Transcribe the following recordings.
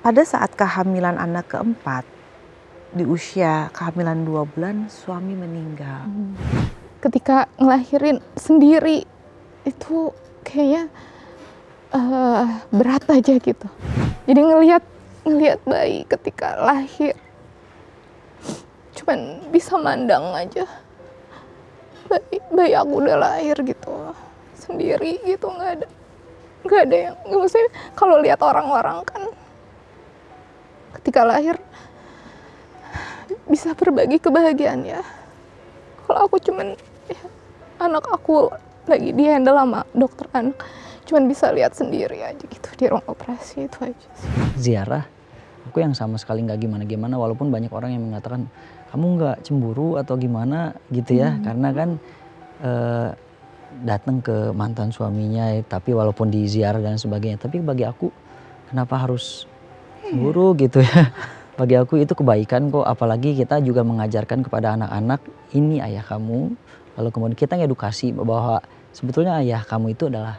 pada saat kehamilan anak keempat, di usia kehamilan 2 bulan, suami meninggal. Ketika ngelahirin sendiri itu kayaknya berat aja gitu. Jadi ngelihat bayi ketika lahir, cuman bisa mandang aja. Bayi aku udah lahir gitu, sendiri gitu, nggak ada yang, maksudnya kalau lihat orang-orang kan ketika lahir bisa berbagi kebahagiaan ya. Kalau aku cuman anak aku lagi dihandle sama dokter anak, cuman bisa lihat sendiri aja gitu di ruang operasi, itu aja sih. Ziarah, aku yang sama sekali nggak gimana-gimana, walaupun banyak orang yang mengatakan kamu nggak cemburu atau gimana gitu ya, karena kan datang ke mantan suaminya, tapi walaupun di ziarah dan sebagainya, tapi bagi aku kenapa harus cemburu gitu ya. Bagi aku itu kebaikan kok, apalagi kita juga mengajarkan kepada anak-anak, ini ayah kamu, lalu kemudian kita ngedukasi bahwa sebetulnya ayah kamu itu adalah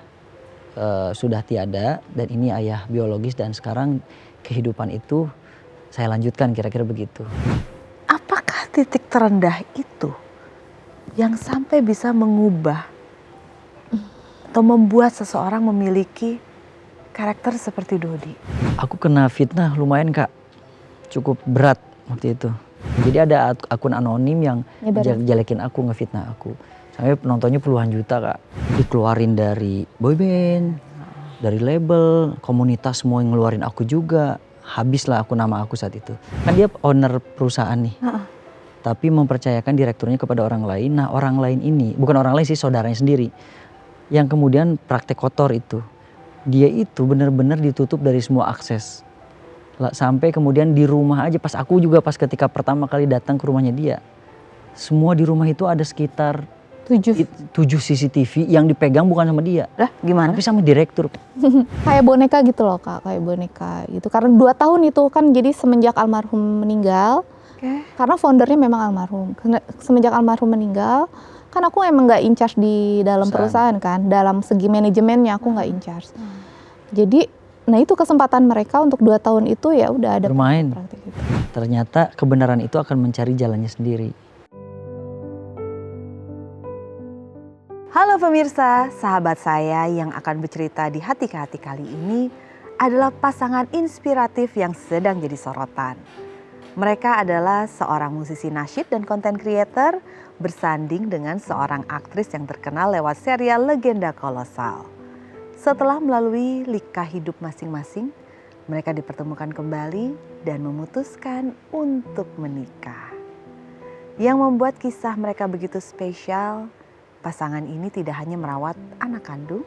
sudah tiada dan ini ayah biologis dan sekarang kehidupan itu saya lanjutkan, kira-kira begitu. Apakah titik terendah itu yang sampai bisa mengubah atau membuat seseorang memiliki karakter seperti Dodi? Aku kena fitnah lumayan Kak, cukup berat waktu itu. Jadi ada akun anonim yang jelekin aku, ngefitnah aku. Sampai penontonnya puluhan juta Kak. Dikeluarin dari boyband, dari label, komunitas semua yang ngeluarin aku juga. Habislah aku, nama aku saat itu. Kan dia owner perusahaan nih. Tapi mempercayakan direkturnya kepada orang lain. Nah orang lain ini, bukan orang lain sih, saudaranya sendiri. Yang kemudian praktek kotor itu. Dia itu benar-benar ditutup dari semua akses. Sampai kemudian di rumah aja, pas aku juga pas ketika pertama kali datang ke rumahnya dia. Semua di rumah itu ada sekitar 7 CCTV yang dipegang bukan sama dia. Lah gimana? Tapi sama direktur. Kayak boneka gitu loh Kak, kayak boneka gitu. Karena 2 tahun itu kan, jadi semenjak almarhum meninggal, karena foundernya memang almarhum. Semenjak almarhum meninggal, kan aku emang nggak in charge di dalam perusahaan kan, dalam segi manajemennya aku nggak in charge. Jadi, nah itu kesempatan mereka untuk 2 tahun itu ya udah ada Bermain. praktik itu. Ternyata kebenaran itu akan mencari jalannya sendiri. Halo pemirsa, sahabat saya yang akan bercerita di Hati ke Hati kali ini adalah pasangan inspiratif yang sedang jadi sorotan. Mereka adalah seorang musisi nasyid dan content creator bersanding dengan seorang aktris yang terkenal lewat serial Legenda Kolosal. Setelah melalui lika hidup masing-masing, mereka dipertemukan kembali dan memutuskan untuk menikah. Yang membuat kisah mereka begitu spesial, pasangan ini tidak hanya merawat anak kandung,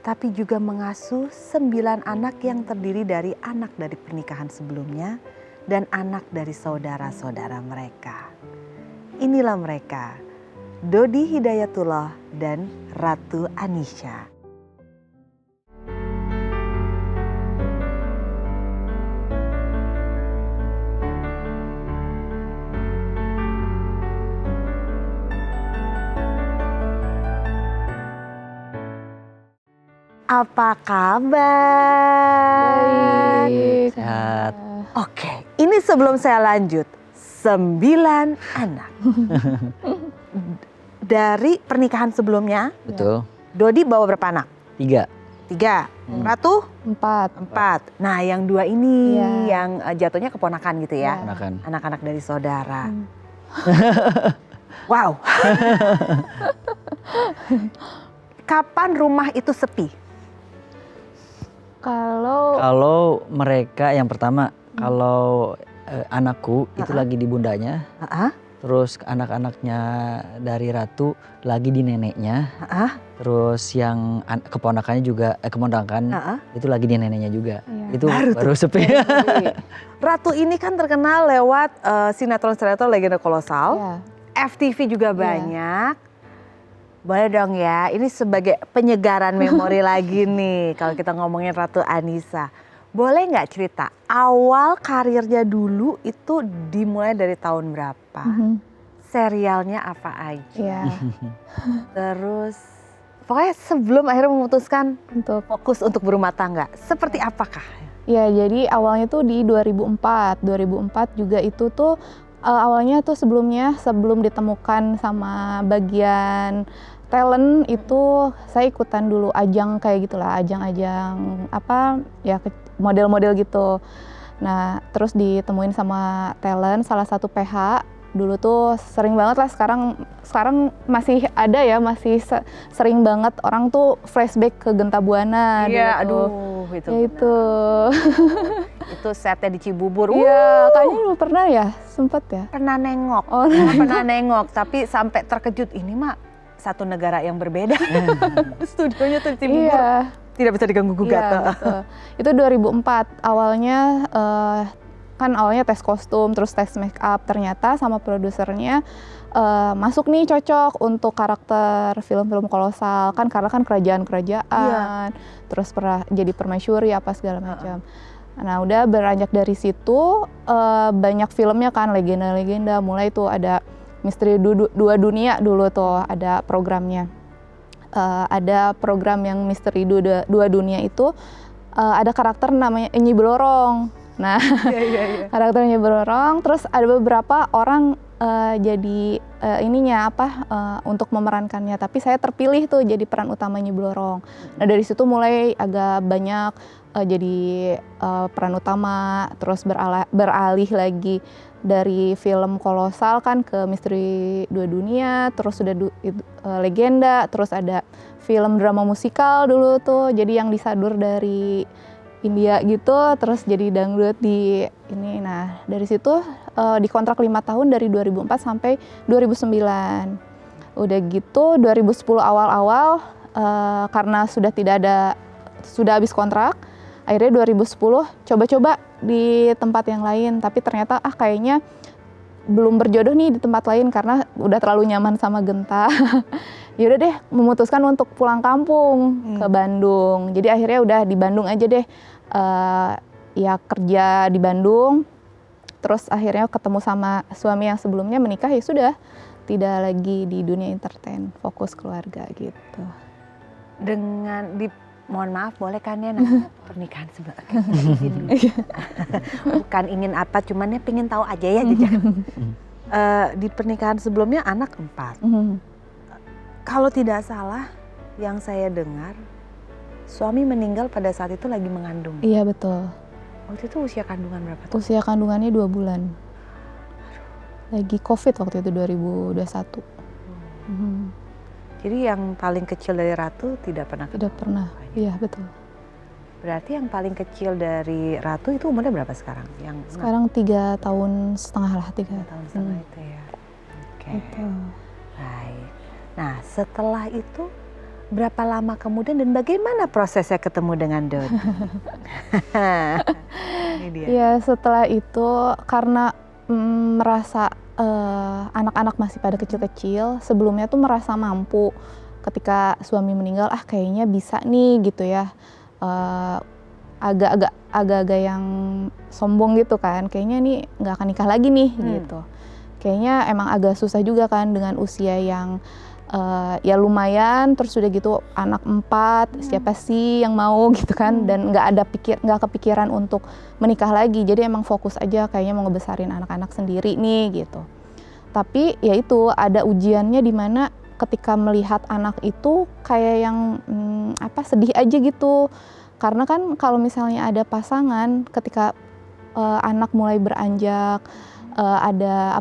tapi juga mengasuh 9 anak yang terdiri dari anak dari pernikahan sebelumnya dan anak dari saudara-saudara mereka. Inilah mereka, Dodi Hidayatullah dan Ratu Anisha. Apa kabar? Baik. Sehat. Oke, ini sebelum saya lanjut, 9 anak. Dari pernikahan sebelumnya, Betul. Dodi bawa berapa anak? 3. 3. Ratu? 4. 4. Nah yang 2 ini Iya. yang jatuhnya keponakan gitu ya? Ponakan. Anak-anak dari saudara. Wow. Kapan rumah itu sepi? Kalau mereka yang pertama, kalau anakku itu lagi di bundanya, terus anak-anaknya dari Ratu lagi di neneknya, terus yang keponakannya juga keponakan itu lagi di neneknya juga. Iya. Itu baru sepi. Ratu ini kan terkenal lewat sinetron-sinetron Legenda Kolosal, ya. FTV juga banyak. Boleh dong ya, ini sebagai penyegaran memori lagi nih kalau kita ngomongin Ratu Anisha. Boleh nggak cerita awal karirnya dulu itu dimulai dari tahun berapa? Serialnya apa aja? Iya. Terus pokoknya sebelum akhirnya memutuskan Untuk fokus untuk berumah tangga, seperti apakah? Ya, jadi awalnya tuh di 2004 juga itu tuh awalnya tuh sebelum ditemukan sama bagian talent itu saya ikutan dulu ajang kayak gitulah, ajang-ajang apa ya model-model gitu. Nah, terus ditemuin sama talent salah satu PH. Dulu tuh sering banget lah, sekarang masih ada ya, masih sering banget orang tuh flashback ke Genta Buana. Iya, dulu aduh itu. ya itu. Itu setnya di Cibubur. Iya, kayaknya lu pernah ya, sempet ya? Pernah nengok, Oh, pernah nengok, tapi sampai terkejut ini mah satu negara yang berbeda. Studionya tuh di Cibubur. Iya. Tidak bisa diganggu gugat. Iya, betul. Itu 2004 awalnya. Kan awalnya tes kostum, terus tes make up, ternyata sama produsernya masuk nih cocok untuk karakter film-film kolosal, kan karena kan kerajaan-kerajaan, terus jadi permaisuri apa segala macam. Nah udah beranjak dari situ banyak filmnya kan, legenda-legenda, mulai tuh ada Misteri Dua Dunia dulu tuh ada programnya. Ada program yang Misteri Dua Dunia itu ada karakter namanya Nyi Blorong. Nah, karakternya Blorong, terus ada beberapa orang jadi untuk memerankannya, tapi saya terpilih tuh jadi peran utamanya Blorong. Nah dari situ mulai agak banyak jadi peran utama, terus beralih lagi dari film kolosal kan ke Misteri Dua Dunia, terus sudah legenda, terus ada film drama musikal dulu tuh, jadi yang disadur dari India gitu, terus jadi dangdut di ini. Nah dari situ dikontrak 5 tahun dari 2004 sampai 2009. Udah gitu 2010 awal-awal karena sudah habis kontrak, akhirnya 2010 coba-coba di tempat yang lain, tapi ternyata kayaknya belum berjodoh nih di tempat lain karena udah terlalu nyaman sama Genta. Yaudah deh, memutuskan untuk pulang kampung ke Bandung. Jadi akhirnya udah di Bandung aja deh, ya kerja di Bandung. Terus akhirnya ketemu sama suami yang sebelumnya, menikah, ya sudah tidak lagi di dunia entertain, fokus keluarga gitu. Mohon maaf, boleh kan ya nanti pernikahan sebelah. Bukan ingin apa, cuman ya pengen tahu aja ya jejak. Di pernikahan sebelumnya anak 4. Kalau tidak salah, yang saya dengar, suami meninggal pada saat itu lagi mengandung. Iya betul. Waktu itu usia kandungan berapa tuh? Usia kandungannya 2 bulan. Lagi COVID waktu itu 2021. Jadi yang paling kecil dari Ratu tidak pernah? Tidak pernah, iya betul. Berarti yang paling kecil dari Ratu itu umurnya berapa sekarang? Sekarang 3 tahun setengah lah. 3 tahun setengah itu ya. Oke. Betul. Baik. Nah setelah itu berapa lama kemudian dan bagaimana prosesnya ketemu dengan Dodi? Ini dia. Ya setelah itu karena merasa anak-anak masih pada kecil-kecil, sebelumnya tuh merasa mampu, ketika suami meninggal kayaknya bisa nih gitu ya, agak-agak yang sombong gitu kan, kayaknya nih nggak akan nikah lagi nih gitu. Kayaknya emang agak susah juga kan dengan usia yang ya lumayan, terus udah gitu anak 4, siapa sih yang mau gitu kan, dan nggak kepikiran untuk menikah lagi, jadi emang fokus aja kayaknya mau ngebesarin anak-anak sendiri nih gitu. Tapi ya itu ada ujiannya di mana ketika melihat anak itu kayak yang sedih aja gitu, karena kan kalau misalnya ada pasangan ketika anak mulai beranjak ada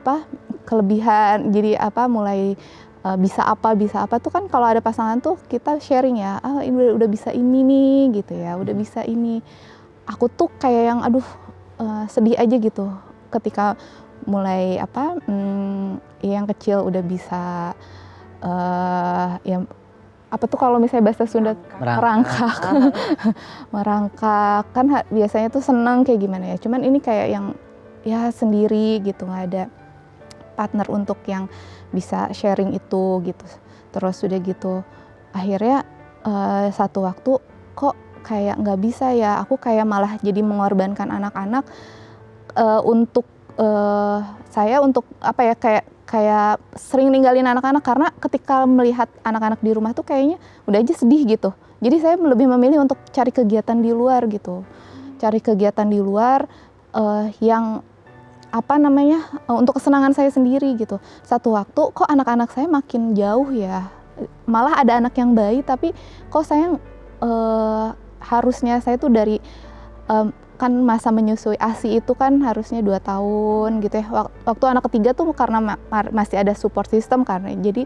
kelebihan, jadi mulai bisa apa tuh kan, kalau ada pasangan tuh kita sharing ya, ini udah bisa ini nih gitu ya, udah bisa ini. Aku tuh kayak yang sedih aja gitu ketika mulai yang kecil udah bisa kalau misalnya bahasa Sunda merangkak. Merangkak kan biasanya tuh senang kayak gimana ya, cuman ini kayak yang ya sendiri gitu, nggak ada partner untuk yang bisa sharing itu gitu. Terus udah gitu akhirnya satu waktu kok kayak nggak bisa ya, aku kayak malah jadi mengorbankan anak-anak untuk saya untuk kayak sering ninggalin anak-anak, karena ketika melihat anak-anak di rumah tuh kayaknya udah aja sedih gitu. Jadi saya lebih memilih untuk cari kegiatan di luar gitu. cari kegiatan di luar yang untuk kesenangan saya sendiri gitu. Satu waktu kok anak-anak saya makin jauh ya, malah ada anak yang bayi tapi kok saya harusnya saya tuh dari kan masa menyusui ASI itu kan harusnya 2 tahun gitu ya. Waktu anak ketiga tuh karena masih ada support system karena jadi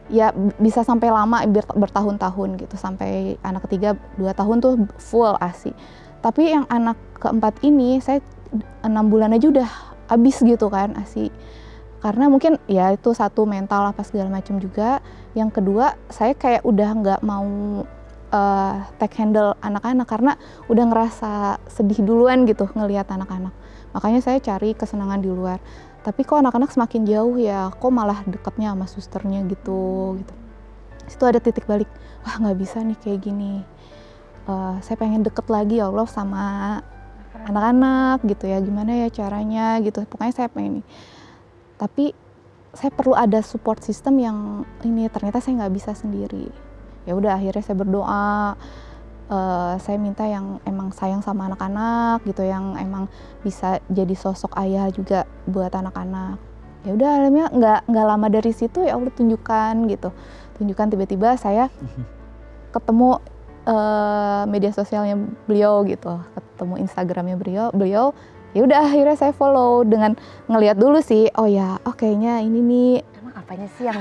ya bisa sampai lama bertahun-tahun gitu, sampai anak ketiga 2 tahun tuh full ASI. Tapi yang anak keempat ini saya 6 bulan aja udah habis gitu kan ASI. Karena mungkin ya itu satu mental apa segala macam juga. Yang kedua saya kayak udah nggak mau take handle anak-anak karena udah ngerasa sedih duluan gitu ngelihat anak-anak. Makanya saya cari kesenangan di luar. Tapi kok anak-anak semakin jauh ya, kok malah dekatnya sama susternya gitu. Situ ada titik balik, wah nggak bisa nih kayak gini. Saya pengen deket lagi ya Allah sama anak-anak gitu ya, gimana ya caranya gitu. Pokoknya saya pengen nih. Tapi saya perlu ada support system yang ini ternyata saya nggak bisa sendiri. Ya udah akhirnya saya berdoa, saya minta yang emang sayang sama anak-anak gitu, yang emang bisa jadi sosok ayah juga buat anak-anak. Ya udah akhirnya nggak lama dari situ ya Allah tunjukkan tiba-tiba saya ketemu media sosialnya beliau gitu, ketemu Instagramnya beliau. Ya udah akhirnya saya follow dengan ngelihat dulu sih, oh ya, kayaknya ini nih. Apanya sih yang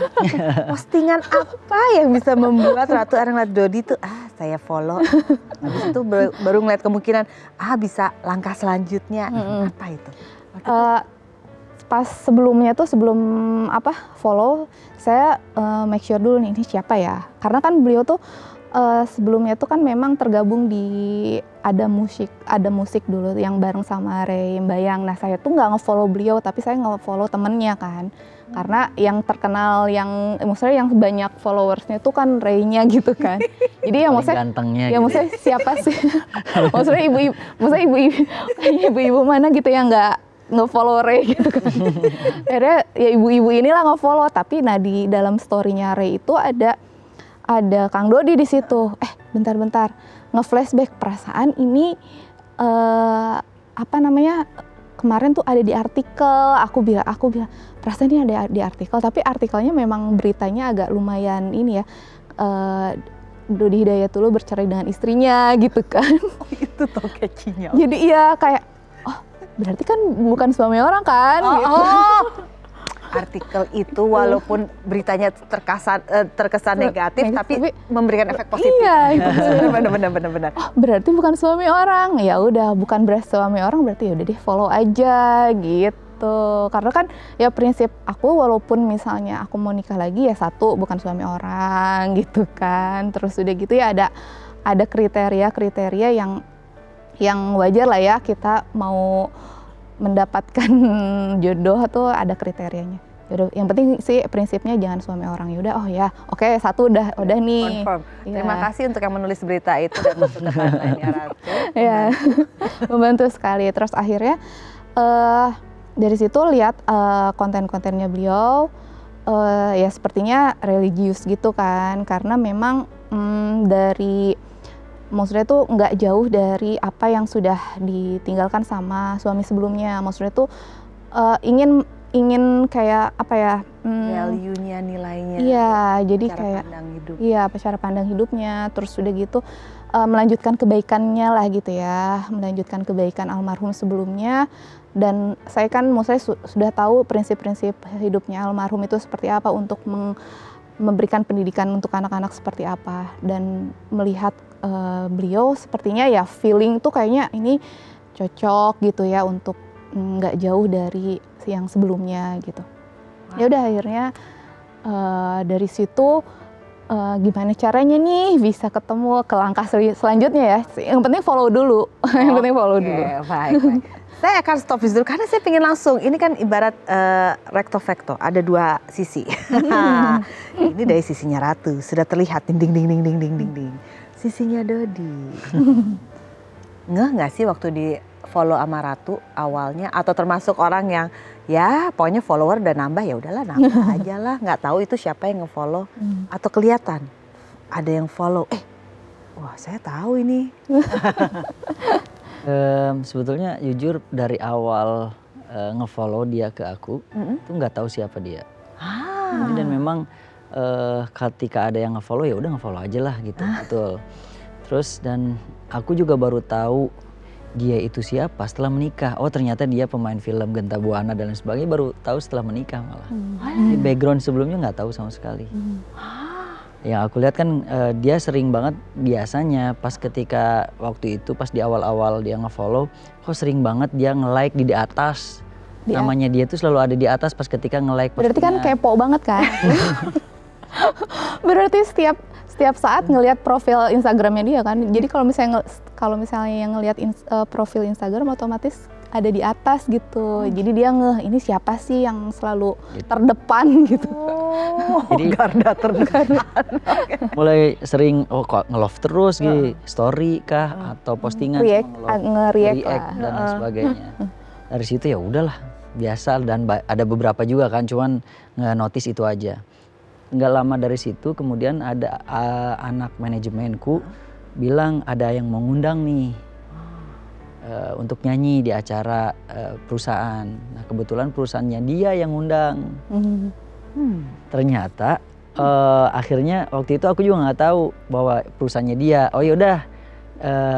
postingan apa yang bisa membuat Ratu orang lihat Dodi tuh saya follow. Habis itu baru ngeliat kemungkinan bisa langkah selanjutnya. Apa itu? Pas sebelum follow saya make sure dulu nih ini siapa ya. Karena kan beliau tuh sebelumnya tuh kan memang tergabung di ada musik dulu yang bareng sama Ray Mbayang. Nah saya tuh nggak nge-follow beliau tapi saya nge-follow temennya kan. Karena yang terkenal, maksudnya yang banyak followersnya tuh kan Ray-nya gitu kan. Jadi ya maksudnya siapa sih? maksudnya ibu-ibu mana gitu yang nggak nge-follow Ray gitu kan. Akhirnya ya ibu-ibu inilah nge-follow, tapi di dalam story-nya Ray itu ada Kang Dodi di situ. Bentar, nge-flashback perasaan ini kemarin tuh ada di artikel, aku bilang perasaan ini ada di artikel, tapi artikelnya memang beritanya agak lumayan ini ya, Dodi Hidayatullah bercerai dengan istrinya gitu kan. Oh itu toh kecinya. Jadi iya kayak, berarti kan bukan suami orang kan gitu. Artikel itu walaupun beritanya terkesan negatif tapi memberikan efek positif. Iya, itu benar. Berarti bukan suami orang. Ya udah, bukan berarti suami orang, berarti ya udah deh follow aja gitu. Karena kan ya prinsip aku walaupun misalnya aku mau nikah lagi ya satu bukan suami orang gitu kan. Terus udah gitu ya ada kriteria yang wajar lah ya kita mau mendapatkan jodoh tuh ada kriterianya. Yaudah, yang penting sih prinsipnya jangan suami orang. Yaudah, oke, satu udah nih. Confirm. Ya. Terima kasih untuk yang menulis berita itu dan masuk ke timeline-nya Ratu. Ya, membantu sekali. Terus akhirnya dari situ lihat konten-kontennya beliau, ya sepertinya religius gitu kan, karena memang maksudnya tuh nggak jauh dari apa yang sudah ditinggalkan sama suami sebelumnya. Maksudnya tuh ingin kayak apa ya? Value-nya, nilainya. Iya, jadi kayak cara pandang hidupnya. Terus udah gitu melanjutkan kebaikannya lah gitu ya, melanjutkan kebaikan almarhum sebelumnya. Dan saya kan maksudnya sudah tahu prinsip-prinsip hidupnya almarhum itu seperti apa untuk memberikan pendidikan untuk anak-anak seperti apa, dan melihat beliau sepertinya ya feeling tuh kayaknya ini cocok gitu ya untuk nggak jauh dari yang sebelumnya gitu. Ya udah akhirnya dari situ gimana caranya nih bisa ketemu ke langkah selanjutnya ya. Yang penting follow dulu. Yang penting follow dulu. Baik. Saya akan stop dulu karena saya pengen langsung. Ini kan ibarat recto verso, ada 2 sisi. Ini dari sisinya Ratu sudah terlihat ding. Sisinya Dodi. Ngeh nggak sih waktu di follow sama Ratu awalnya, atau termasuk orang yang ya pokoknya follower udah nambah ya udahlah nambah aja lah, nggak tahu itu siapa yang nge-follow, atau kelihatan ada yang follow, wah saya tahu ini. Sebetulnya jujur dari awal ngefollow dia ke aku, tuh nggak tahu siapa dia. Jadi dan memang ketika ada yang ngefollow ya udah ngefollow aja lah gitu, betul. Terus dan aku juga baru tahu dia itu siapa setelah menikah. Oh ternyata dia pemain film Genta Buana dan lain sebagainya, baru tahu setelah menikah malah. Di background sebelumnya nggak tahu sama sekali. Yang aku lihat kan dia sering banget biasanya pas ketika waktu itu pas di awal-awal dia ngefollow, kok sering banget dia nge-like di atas. Namanya dia tuh selalu ada di atas pas ketika nge-like postingan. Berarti kan kepo banget kan? Berarti setiap saat ngelihat profil Instagramnya dia kan. Jadi kalau misalnya yang ngelihat profil Instagram otomatis ada di atas gitu. Jadi dia ini siapa sih yang selalu terdepan gitu. Jadi garda terdepan. Mulai sering kok nge-love terus gitu, story kah atau postingan nge-react dan lain sebagainya. Dari situ ya udahlah, biasa dan ada beberapa juga kan, cuman nge-notice itu aja. Nggak lama dari situ kemudian ada anak manajemenku bilang ada yang mau ngundang nih untuk nyanyi di acara perusahaan. Nah kebetulan perusahaannya dia yang ngundang. Ternyata akhirnya waktu itu aku juga nggak tahu bahwa perusahaannya dia. Oh yaudah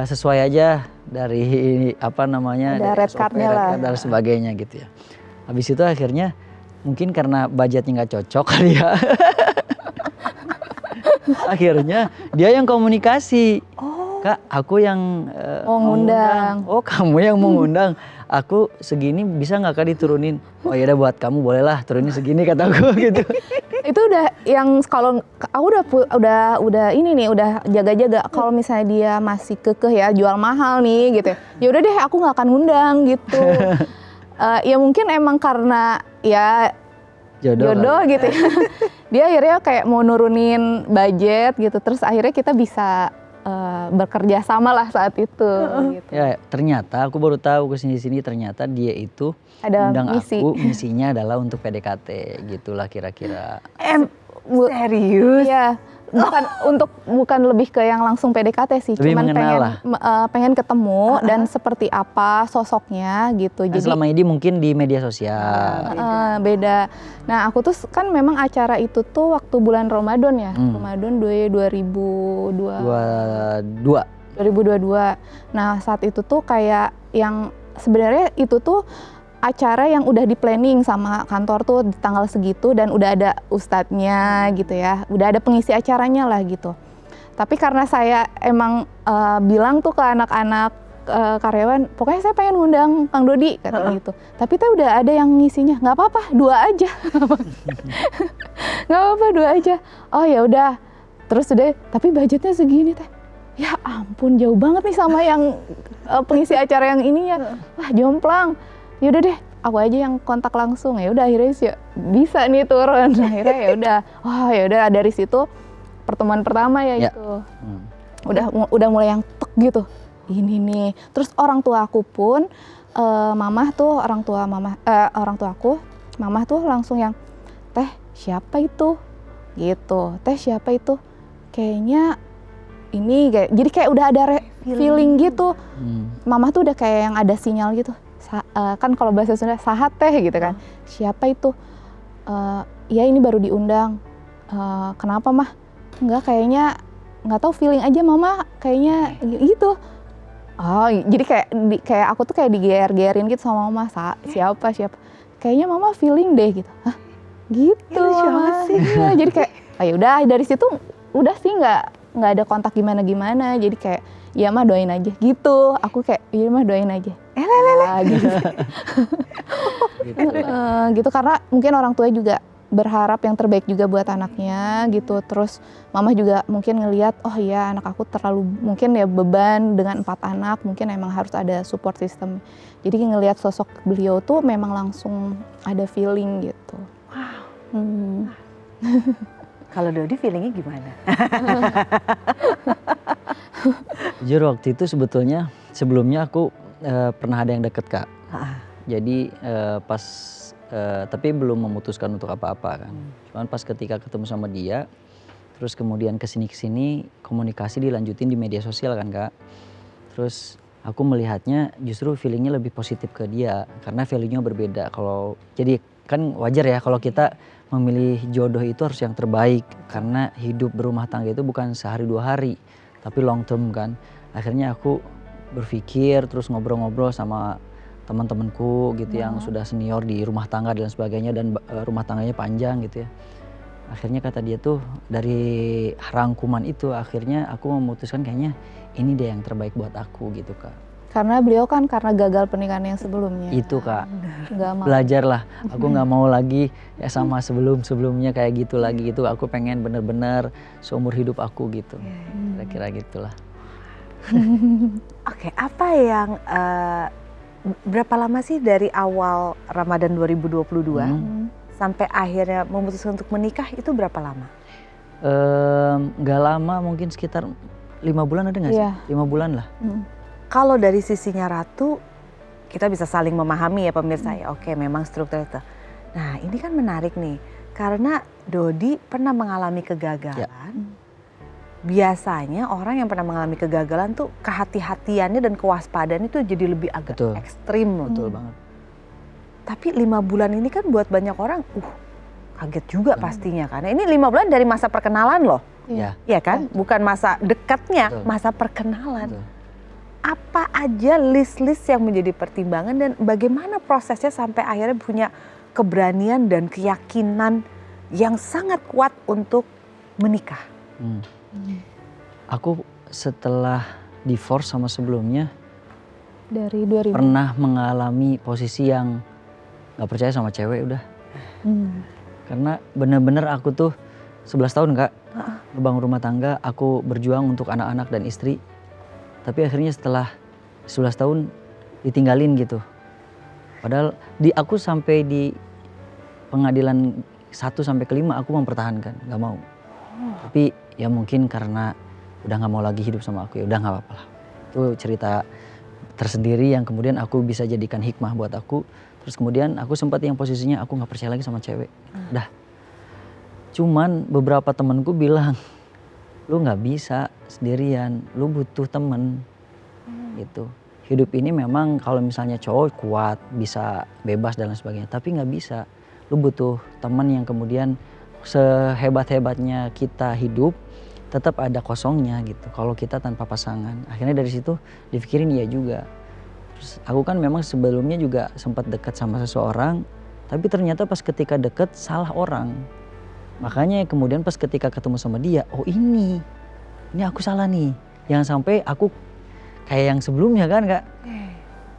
sesuai aja dari apa namanya, ada dari red cardnya lah dan sebagainya gitu ya. Habis itu akhirnya mungkin karena budgetnya nggak cocok kali ya. Akhirnya dia yang komunikasi. Kak, aku yang mau ngundang. Oh, kamu yang mau ngundang. Aku segini bisa nggak Kak diturunin? Oh ya udah buat kamu bolehlah turunin segini kataku gitu. Itu udah yang kalau aku udah ini nih udah jaga-jaga kalau misalnya dia masih kekeh ya jual mahal nih gitu. Ya udah deh aku nggak akan ngundang gitu. Ya mungkin emang karena ya jodoh gitu ya. Dia akhirnya kayak mau nurunin budget gitu. Terus akhirnya kita bisa bekerja sama lah saat itu. Gitu. Ya ternyata aku baru tahu kesini-sini ternyata dia itu ada undang misi. Aku misinya adalah untuk PDKT gitulah kira-kira. Serius? Iya. Bukan lebih ke yang langsung PDKT sih, lebih cuman pengen ketemu dan seperti apa sosoknya gitu. Nah, jadi selama ini mungkin di media sosial. Beda. Nah aku tuh kan memang acara itu tuh waktu bulan Ramadan ya, Ramadan 2022. Nah saat itu tuh kayak yang sebenarnya itu tuh acara yang udah di planning sama kantor tuh di tanggal segitu dan udah ada ustadznya gitu ya, udah ada pengisi acaranya lah gitu. Tapi karena saya emang bilang tuh ke anak-anak karyawan, pokoknya saya pengen ngundang Kang Dodi kata gitu. Tapi tuh udah ada yang ngisinya, nggak apa-apa, 2 aja, nggak apa-apa 2 aja. Oh ya udah, terus udah, tapi budgetnya segini teh. Ya ampun jauh banget nih sama yang pengisi acara yang ininya, wah jomplang. Yaudah deh, aku aja yang kontak langsung. Ya udah akhirnya sih bisa nih turun. Akhirnya ya udah, ya udah dari situ pertemuan pertama ya itu. Udah mulai yang tek gitu. Ini nih. Terus orang tua aku pun mamah tuh orang tua aku, mamah tuh langsung yang teh siapa itu? Gitu. Teh siapa itu? Kayaknya ini jadi kayak udah ada feeling gitu. Mamah tuh udah kayak yang ada sinyal gitu. Kan kalau bahasa Sunda sahat teh gitu kan. Siapa itu? Ya ini baru diundang. Kenapa mah? Enggak, kayaknya nggak tahu, feeling aja mama kayaknya gitu. Oh jadi kayak aku tuh kayak diger-gerin gitu sama mama. Siapa? Kayaknya mama feeling deh gitu. Hah? Gitu. Siapa sih? Ya, jadi kayak ya udah dari situ udah sih nggak ada kontak gimana. Jadi kayak ya mah doain aja gitu. Aku kayak iya mah doain aja. Gitu. Gitu karena mungkin orang tua juga berharap yang terbaik juga buat anaknya gitu. Terus mama juga mungkin ngelihat oh iya anak aku terlalu mungkin ya beban dengan 4 anak, mungkin emang harus ada support system. Jadi ngelihat sosok beliau tuh memang langsung ada feeling gitu. Wow. Kalau Dodi feelingnya gimana? Jujur waktu itu sebelumnya aku pernah ada yang deket Kak. Jadi pas tapi belum memutuskan untuk apa-apa kan. Cuman pas ketika ketemu sama dia, terus kemudian kesini komunikasi dilanjutin di media sosial kan Kak. Terus aku melihatnya justru feelingnya lebih positif ke dia karena value-nya berbeda. Kalau jadi kan wajar ya kalau kita memilih jodoh itu harus yang terbaik karena hidup berumah tangga itu bukan sehari 2 hari tapi long term kan. Akhirnya aku berpikir terus ngobrol-ngobrol sama teman-temanku gitu yang sudah senior di rumah tangga dan sebagainya dan rumah tangganya panjang gitu ya. Akhirnya kata dia tuh dari rangkuman itu akhirnya aku memutuskan kayaknya ini deh yang terbaik buat aku gitu Kak. Karena beliau kan karena gagal pernikahan yang sebelumnya. Itu Kak, Nggak mau. belajar lah. Aku nggak mau lagi ya sama sebelumnya kayak gitu lagi gitu. Aku pengen bener-bener seumur hidup aku gitu. Kira-kira gitulah. Oke, apa yang berapa lama sih dari awal Ramadan 2022 sampai akhirnya memutuskan untuk menikah itu berapa lama? Nggak lama, mungkin sekitar 5 bulan ada nggak sih? 5 bulan lah. Kalau dari sisinya Ratu, kita bisa saling memahami ya pemirsa ya. Oke, memang struktur itu. Nah, ini kan menarik nih, karena Dodi pernah mengalami kegagalan. Biasanya orang yang pernah mengalami kegagalan tuh kehati-hatiannya dan kewaspadaannya itu jadi lebih agak ekstrim. Betul banget. Tapi 5 bulan ini kan buat banyak orang, kaget juga pastinya kan. Ini 5 bulan dari masa perkenalan loh. Iya kan? Bukan masa dekatnya, masa perkenalan. Betul. Apa aja list-list yang menjadi pertimbangan dan bagaimana prosesnya sampai akhirnya punya keberanian dan keyakinan yang sangat kuat untuk menikah? Aku setelah divorce sama sebelumnya dari 2000 pernah mengalami posisi yang gak percaya sama cewek udah. Karena bener-bener aku tuh 11 tahun Kak ngebangun rumah tangga, aku berjuang untuk anak-anak dan istri. Tapi akhirnya setelah 11 tahun ditinggalin gitu. Padahal aku sampai di pengadilan 1 sampai ke 5 aku mempertahankan, gak mau. Tapi ya mungkin karena udah gak mau lagi hidup sama aku, ya udah gak apa-apa lah. Itu cerita tersendiri yang kemudian aku bisa jadikan hikmah buat aku. Terus kemudian aku sempat yang posisinya aku gak percaya lagi sama cewek. Udah. Cuman beberapa temenku bilang, lu gak bisa sendirian, lu butuh temen gitu. Hidup ini memang kalau misalnya cowok kuat, bisa bebas dan lain sebagainya. Tapi gak bisa, lu butuh temen yang kemudian sehebat-hebatnya kita hidup tetap ada kosongnya gitu kalau kita tanpa pasangan. Akhirnya dari situ dipikirin iya juga. Terus aku kan memang sebelumnya juga sempat dekat sama seseorang, tapi ternyata pas ketika deket salah orang. Makanya kemudian pas ketika ketemu sama dia, oh ini aku salah nih. Jangan sampai aku kayak yang sebelumnya kan Kak.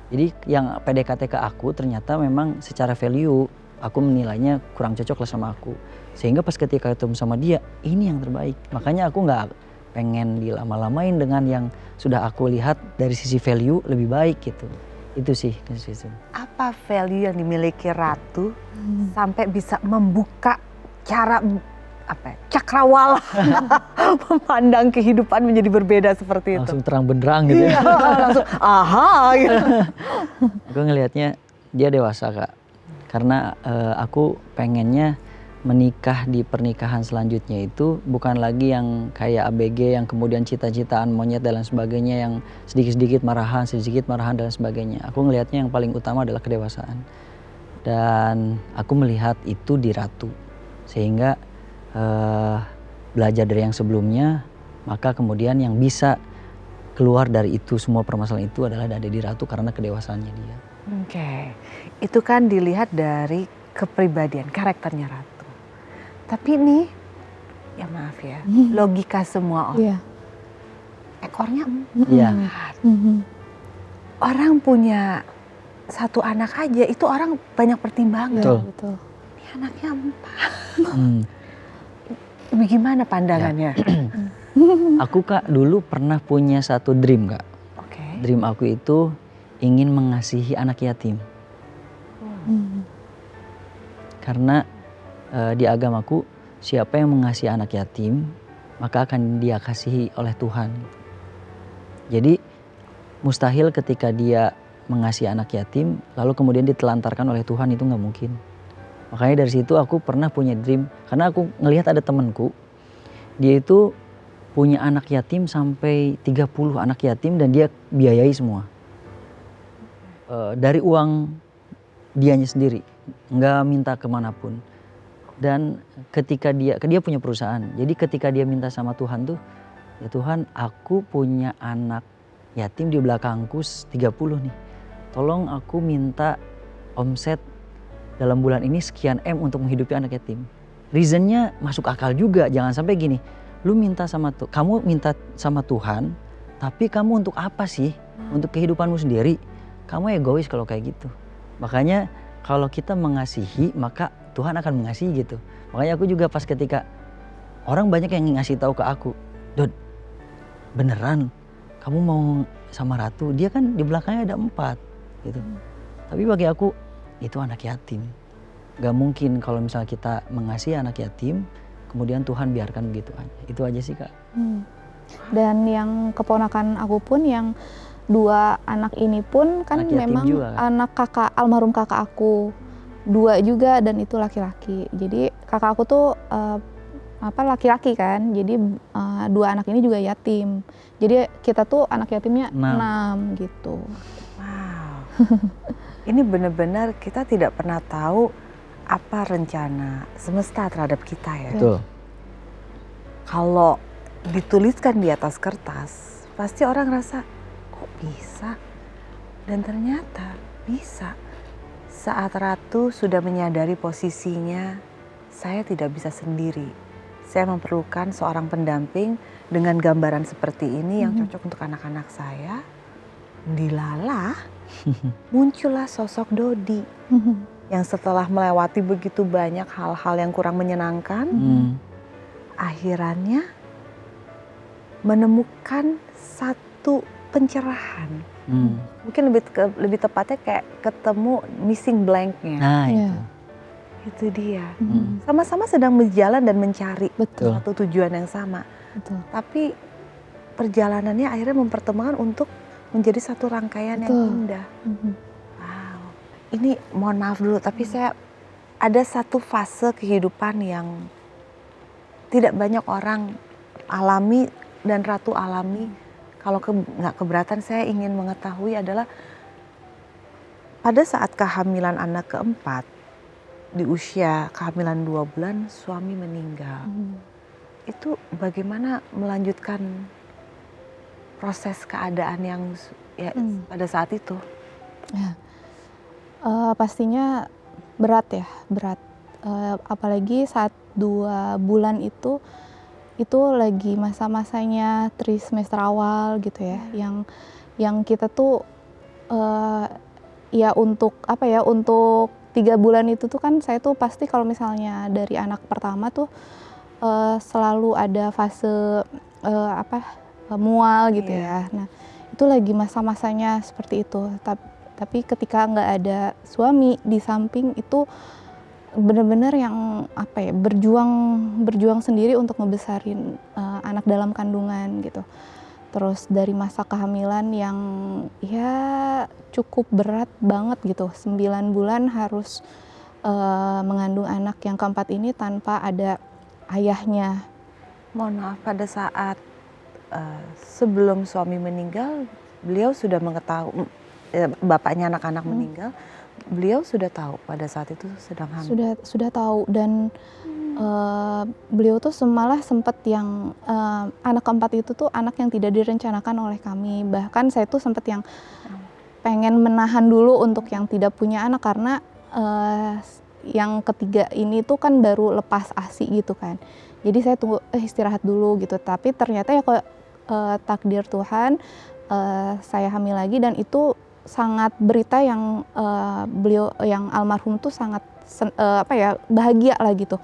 Jadi yang PDKT ke aku ternyata memang secara value aku menilainya kurang cocok lah sama aku. Sehingga pas ketika ketemu sama dia, ini yang terbaik. Makanya aku gak pengen dilama-lamain dengan yang sudah aku lihat dari sisi value lebih baik gitu. Itu sih. Apa value yang dimiliki Ratu sampai bisa membuka cara cakrawala memandang kehidupan menjadi berbeda seperti itu? Langsung terang benderang gitu ya. Langsung aha gitu. Aku ngelihatnya dia dewasa Kak. Karena aku pengennya menikah di pernikahan selanjutnya itu bukan lagi yang kayak ABG yang kemudian cita-citaan monyet dan lain sebagainya yang sedikit-sedikit marahan dan sebagainya. Aku ngelihatnya yang paling utama adalah kedewasaan. Dan aku melihat itu di Ratu. Sehingga belajar dari yang sebelumnya, maka kemudian yang bisa keluar dari itu semua permasalahan itu adalah ada di Ratu karena kedewasaannya dia. Oke, itu kan dilihat dari kepribadian, karakternya Ratu. Tapi nih, ya maaf ya, logika semua orang. Ekornya 4. Orang punya 1 anak aja, itu orang banyak pertimbangan. Betul. Ini anaknya 4. Bagaimana pandangannya? Aku Kak dulu pernah punya satu dream Kak. Dream aku itu ingin mengasihi anak yatim. Karena di agamaku siapa yang mengasihi anak yatim maka akan dia kasihi oleh Tuhan. Jadi mustahil ketika dia mengasihi anak yatim lalu kemudian ditelantarkan oleh Tuhan, itu nggak mungkin. Makanya dari situ aku pernah punya dream karena aku ngelihat ada temanku dia itu punya anak yatim sampai 30 anak yatim dan dia biayai semua. Dari uang dianya sendiri, nggak minta kemanapun. Dan ketika dia punya perusahaan, jadi ketika dia minta sama Tuhan tuh, ya Tuhan aku punya anak yatim di belakangku 30 nih. Tolong aku minta omset dalam bulan ini sekian M untuk menghidupi anak yatim. Reasonnya masuk akal juga, jangan sampai gini, kamu minta sama Tuhan, tapi kamu untuk apa sih? Untuk kehidupanmu sendiri. Kamu egois kalau kayak gitu. Makanya kalau kita mengasihi, maka Tuhan akan mengasihi gitu. Makanya aku juga pas ketika orang banyak yang ngasih tahu ke aku, Dod, beneran kamu mau sama Ratu? Dia kan di belakangnya ada 4 gitu. Tapi bagi aku itu anak yatim. Gak mungkin kalau misalnya kita mengasihi anak yatim, kemudian Tuhan biarkan begitu aja. Itu aja sih Kak. Dan yang keponakan aku pun yang 2 anak ini pun kan memang juga, kan? Anak almarhum kakak aku 2 juga dan itu laki-laki. Jadi kakak aku tuh laki-laki kan. Jadi 2 anak ini juga yatim. Jadi kita tuh anak yatimnya 6 gitu. Wow. Ini benar-benar kita tidak pernah tahu apa rencana semesta terhadap kita ya. Betul. Kalau dituliskan di atas kertas, pasti orang rasa kok bisa? Dan ternyata bisa. Saat Ratu sudah menyadari posisinya, saya tidak bisa sendiri. Saya memerlukan seorang pendamping dengan gambaran seperti ini yang cocok untuk anak-anak saya. Dilalah, muncullah sosok Dodi. Yang setelah melewati begitu banyak hal-hal yang kurang menyenangkan, akhirannya menemukan satu pencerahan. Mungkin lebih tepatnya kayak ketemu missing blanknya. Nah itu dia. Sama-sama sedang berjalan dan mencari satu tujuan yang sama. Tapi perjalanannya akhirnya mempertemukan untuk menjadi satu rangkaian yang indah. Wow. Ini mohon maaf dulu, tapi saya ada satu fase kehidupan yang tidak banyak orang alami dan Ratu alami. Kalau nggak keberatan, saya ingin mengetahui adalah pada saat kehamilan anak keempat, di usia kehamilan 2 bulan, suami meninggal. Itu bagaimana melanjutkan proses keadaan yang pada saat itu? Pastinya berat ya, berat. Apalagi saat 2 bulan itu lagi masa-masanya trimester awal gitu ya, yang kita tuh ya untuk untuk 3 bulan itu tuh kan saya tuh pasti kalau misalnya dari anak pertama tuh selalu ada fase mual gitu ya. Nah itu lagi masa-masanya seperti itu. Tapi ketika nggak ada suami di samping itu benar-benar yang berjuang sendiri untuk ngebesarin anak dalam kandungan gitu. Terus dari masa kehamilan yang ya cukup berat banget gitu, 9 bulan harus mengandung anak yang keempat ini tanpa ada ayahnya. Mohon maaf, pada saat sebelum suami meninggal, beliau sudah mengetahui, bapaknya anak-anak meninggal, beliau sudah tahu pada saat itu sedang hamil? Sudah tahu dan beliau tuh malah sempat yang anak keempat itu tuh anak yang tidak direncanakan oleh kami. Bahkan saya tuh sempat yang pengen menahan dulu untuk yang tidak punya anak karena yang ketiga ini tuh kan baru lepas ASI gitu kan. Jadi saya tunggu istirahat dulu gitu. Tapi ternyata ya kok takdir Tuhan saya hamil lagi dan itu sangat berita yang beliau yang almarhum tuh sangat bahagia lah gitu.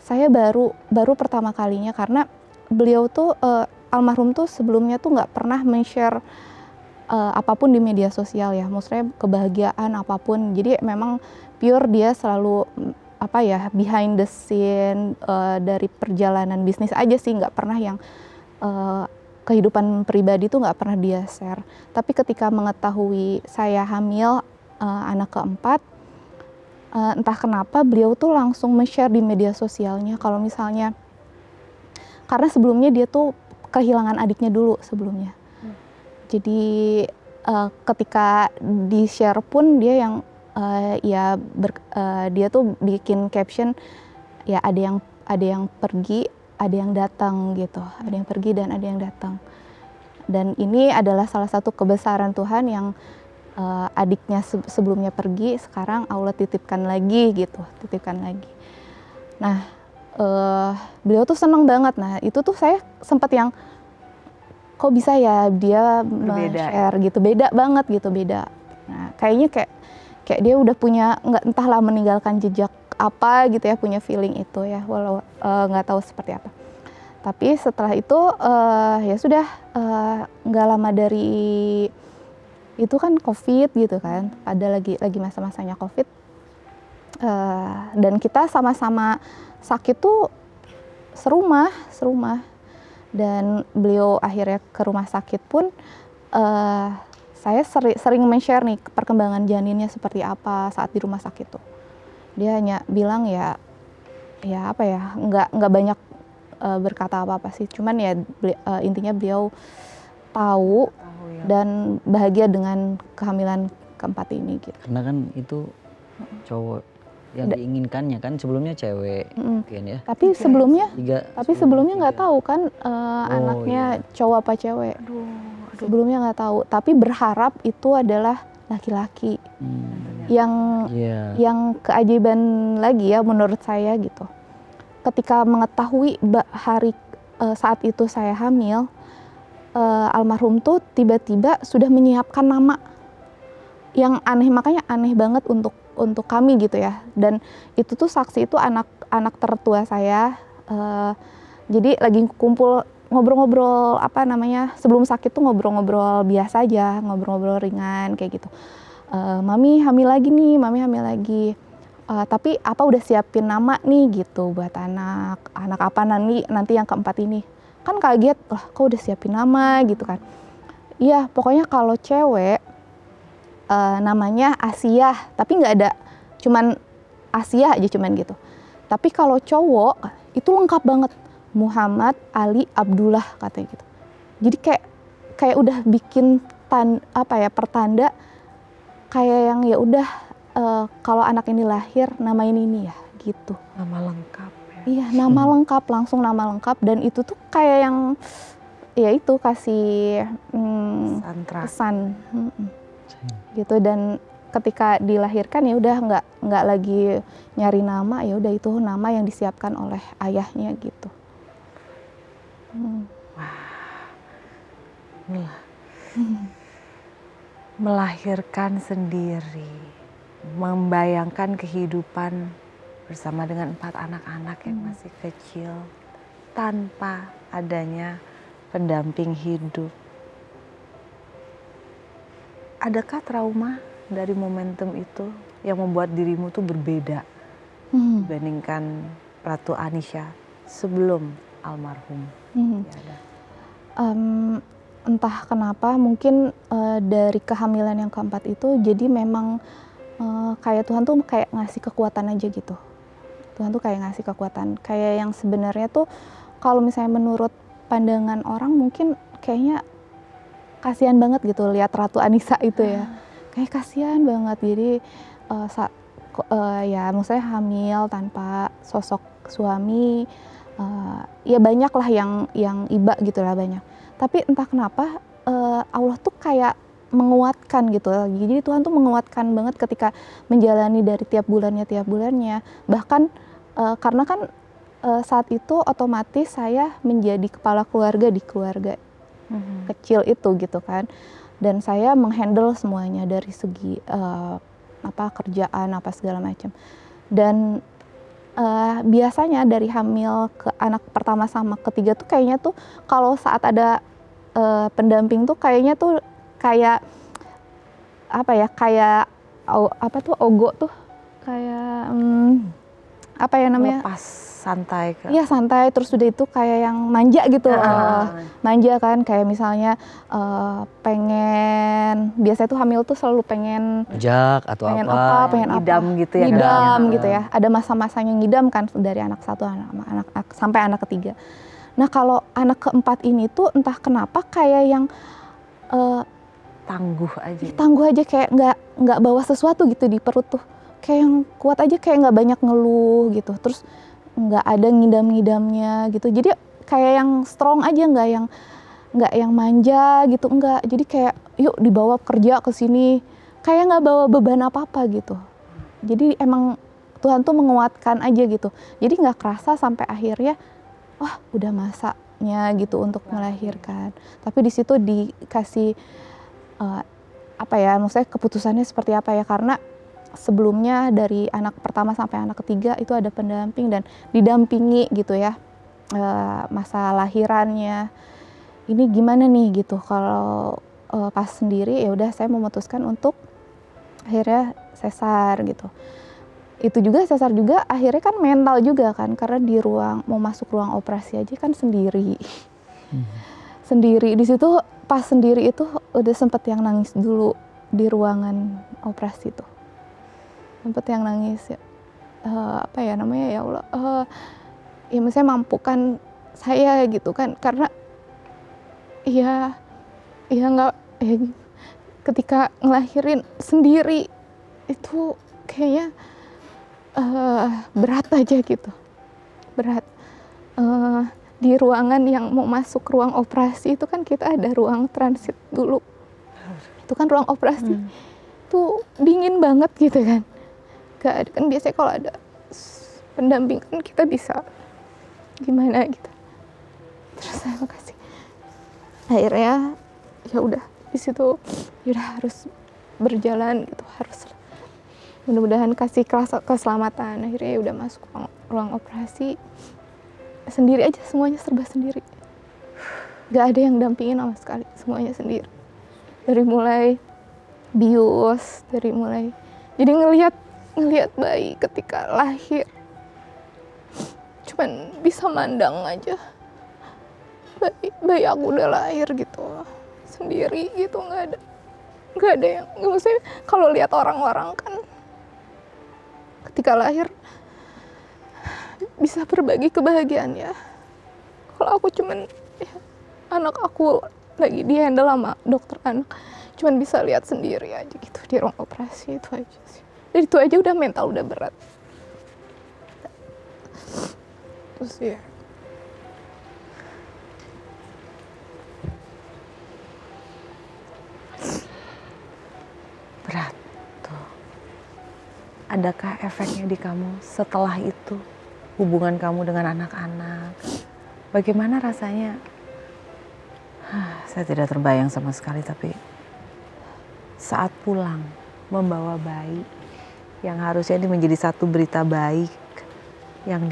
Saya baru pertama kalinya karena beliau tuh almarhum tuh sebelumnya tuh nggak pernah men-share apapun di media sosial ya, maksudnya kebahagiaan apapun. Jadi memang pure dia selalu behind the scene dari perjalanan bisnis aja sih, nggak pernah yang kehidupan pribadi tuh nggak pernah dia share. Tapi ketika mengetahui saya hamil anak keempat, entah kenapa beliau tuh langsung men-share di media sosialnya kalau misalnya, karena sebelumnya dia tuh kehilangan adiknya dulu sebelumnya. Jadi ketika di share pun dia yang dia tuh bikin caption ya ada yang pergi, ada yang datang gitu, ada yang pergi dan ada yang datang. Dan ini adalah salah satu kebesaran Tuhan yang adiknya sebelumnya pergi, sekarang Allah titipkan lagi gitu, titipkan lagi. Nah, beliau tuh seneng banget. Nah, itu tuh saya sempat yang kok bisa ya dia share gitu, beda banget gitu, beda. Nah, kayaknya kayak dia udah punya entahlah meninggalkan jejak apa gitu ya, punya feeling itu ya, walau nggak tahu seperti apa. Tapi setelah itu ya sudah nggak lama dari itu kan COVID gitu kan, ada lagi masa-masanya COVID dan kita sama-sama sakit tuh serumah dan beliau akhirnya ke rumah sakit pun saya sering men-share nih perkembangan janinnya seperti apa saat di rumah sakit tuh. Dia hanya bilang ya apa ya, nggak banyak berkata apa-apa sih, cuman ya intinya beliau tahu ya. Dan bahagia dengan kehamilan keempat ini gitu. Karena kan itu cowok yang diinginkannya kan, sebelumnya cewek mungkin ya. Tapi sebelumnya nggak tahu kan anaknya cowok apa cewek. Sebelumnya nggak tahu, tapi berharap itu adalah laki-laki. Yang keajaiban lagi ya menurut saya gitu. Ketika mengetahui hari saat itu saya hamil, almarhum tuh tiba-tiba sudah menyiapkan nama yang aneh, makanya aneh banget untuk kami gitu ya. Dan itu tuh saksi itu anak tertua saya. Jadi lagi kumpul ngobrol-ngobrol sebelum sakit tuh ngobrol-ngobrol biasa aja, ngobrol-ngobrol ringan kayak gitu. Mami hamil lagi nih, mami hamil lagi. Tapi apa udah siapin nama nih gitu buat anak apa nanti yang keempat ini. Kan kaget, kok udah siapin nama gitu kan. Iya, pokoknya kalau cewek namanya Asia, tapi nggak ada, cuman Asia aja cuman gitu. Tapi kalau cowok itu lengkap banget, Muhammad Ali Abdullah katanya gitu. Jadi kayak udah bikin pertanda kayak yang ya udah kalau anak ini lahir namain ini ya gitu. Nama lengkap ya. Iya, nama lengkap, langsung nama lengkap, dan itu tuh kayak yang ya itu kasih pesan gitu. Dan ketika dilahirkan ya udah nggak lagi nyari nama, ya udah itu nama yang disiapkan oleh ayahnya gitu. Melahirkan sendiri, membayangkan kehidupan bersama dengan 4 anak-anak yang masih kecil tanpa adanya pendamping hidup. Adakah trauma dari momentum itu yang membuat dirimu tuh berbeda dibandingkan Ratu Anisha sebelum almarhum? Entah kenapa mungkin dari kehamilan yang keempat itu jadi memang kayak Tuhan tuh kayak ngasih kekuatan aja gitu. Tuhan tuh kayak ngasih kekuatan, kayak yang sebenarnya tuh kalau misalnya menurut pandangan orang mungkin kayaknya kasihan banget gitu lihat Ratu Anissa itu ya. Kayak kasihan banget, jadi ya maksudnya hamil tanpa sosok suami, ya banyak lah yang iba gitu lah banyak. Tapi entah kenapa Allah tuh kayak menguatkan gitu. Jadi Tuhan tuh menguatkan banget ketika menjalani dari tiap bulannya. Bahkan karena kan saat itu otomatis saya menjadi kepala keluarga di keluarga kecil itu gitu kan. Dan saya menghandle semuanya dari segi kerjaan apa segala macam. Dan biasanya dari hamil ke anak pertama sama ketiga tuh kayaknya tuh kalau saat ada pendamping tuh kayaknya tuh kayak ogo tuh kayak Lepas santai ke. Iya santai, terus udah itu kayak yang manja gitu. Manja kan, kayak misalnya biasanya tuh hamil tuh selalu pengen pengen ngidam gitu ya. Ngidam gitu ya. Ada masa-masanya ngidam kan dari anak satu sampai anak ketiga. Nah kalau anak keempat ini tuh entah kenapa kayak yang Tangguh aja. tangguh aja, kayak nggak bawa sesuatu gitu di perut tuh, kayak yang kuat aja, kayak nggak banyak ngeluh gitu, terus nggak ada ngidam-ngidamnya gitu, jadi kayak yang strong aja, nggak yang manja gitu, enggak. Jadi kayak yuk dibawa kerja ke sini, kayak nggak bawa beban apa-apa gitu. Jadi emang Tuhan tuh menguatkan aja gitu. Jadi nggak kerasa sampai akhirnya wah udah masaknya gitu untuk melahirkan. Tapi di situ dikasih apa ya, maksudnya keputusannya seperti apa ya, karena sebelumnya dari anak pertama sampai anak ketiga itu ada pendamping dan didampingi gitu ya, masa lahirannya ini gimana nih gitu. Kalau pas sendiri ya udah saya memutuskan untuk akhirnya sesar gitu. Itu juga sesar juga akhirnya kan mental juga kan, karena di ruang mau masuk ruang operasi aja kan sendiri. Sendiri di situ, pas sendiri itu udah sempet yang nangis dulu di ruangan operasi tuh. Sempet yang nangis ya. Apa ya namanya, ya Allah, ya misalnya mampukan saya gitu kan, karena ya nggak ya, ketika ngelahirin sendiri itu kayaknya berat aja gitu, berat. Di ruangan yang mau masuk ruang operasi itu kan kita ada ruang transit dulu, itu kan ruang operasi tuh dingin banget gitu kan, gak ada kan, biasanya kalau ada pendamping kan kita bisa gimana gitu. Terus saya makasih, akhirnya ya udah di situ ya udah harus berjalan gitu, harus mudah-mudahan kasih keselamatan. Akhirnya ya udah masuk ruang operasi sendiri aja, semuanya serba sendiri, gak ada yang dampingin sama sekali, semuanya sendiri. Dari mulai bius, dari mulai jadi ngelihat bayi ketika lahir, cuman bisa mandang aja bayi aku udah lahir gitu sendiri gitu, nggak ada yang, maksudnya kalau lihat orang-orang kan ketika lahir bisa berbagi kebahagiaan ya. Kalau aku cuman ya, anak aku lagi dihandle sama dokter anak, cuman bisa lihat sendiri aja gitu di ruang operasi, itu aja sih. Dan itu aja udah mental udah berat. Terus ya Berat tuh. Adakah efeknya di kamu setelah itu? Hubungan kamu dengan anak-anak, bagaimana rasanya? Saya tidak terbayang sama sekali, tapi saat pulang membawa bayi yang harusnya ini menjadi satu berita baik, yang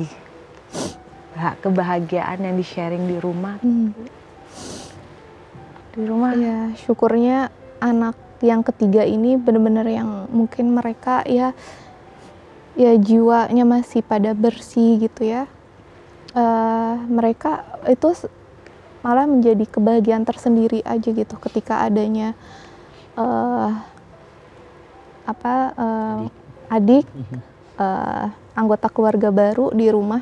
kebahagiaan yang di-sharing di rumah. Di rumah ya syukurnya anak yang ketiga ini benar-benar yang mungkin mereka ya jiwanya masih pada bersih gitu ya. Mereka itu malah menjadi kebahagiaan tersendiri aja gitu ketika adanya adik, anggota keluarga baru di rumah,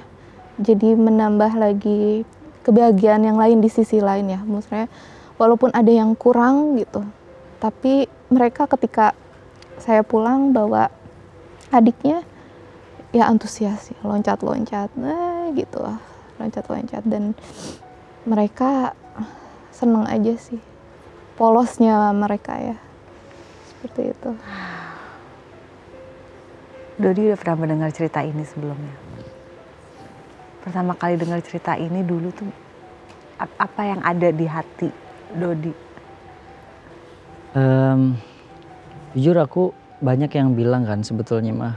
jadi menambah lagi kebahagiaan yang lain di sisi lain ya. Maksudnya walaupun ada yang kurang gitu, tapi mereka ketika saya pulang bawa adiknya ya antusias ya, loncat-loncat, gitu lah, loncat-loncat, dan mereka seneng aja sih, polosnya mereka ya, seperti itu. Dodi udah pernah mendengar cerita ini sebelumnya? Pertama kali dengar cerita ini dulu tuh apa yang ada di hati Dodi? Jujur aku banyak yang bilang kan sebetulnya mah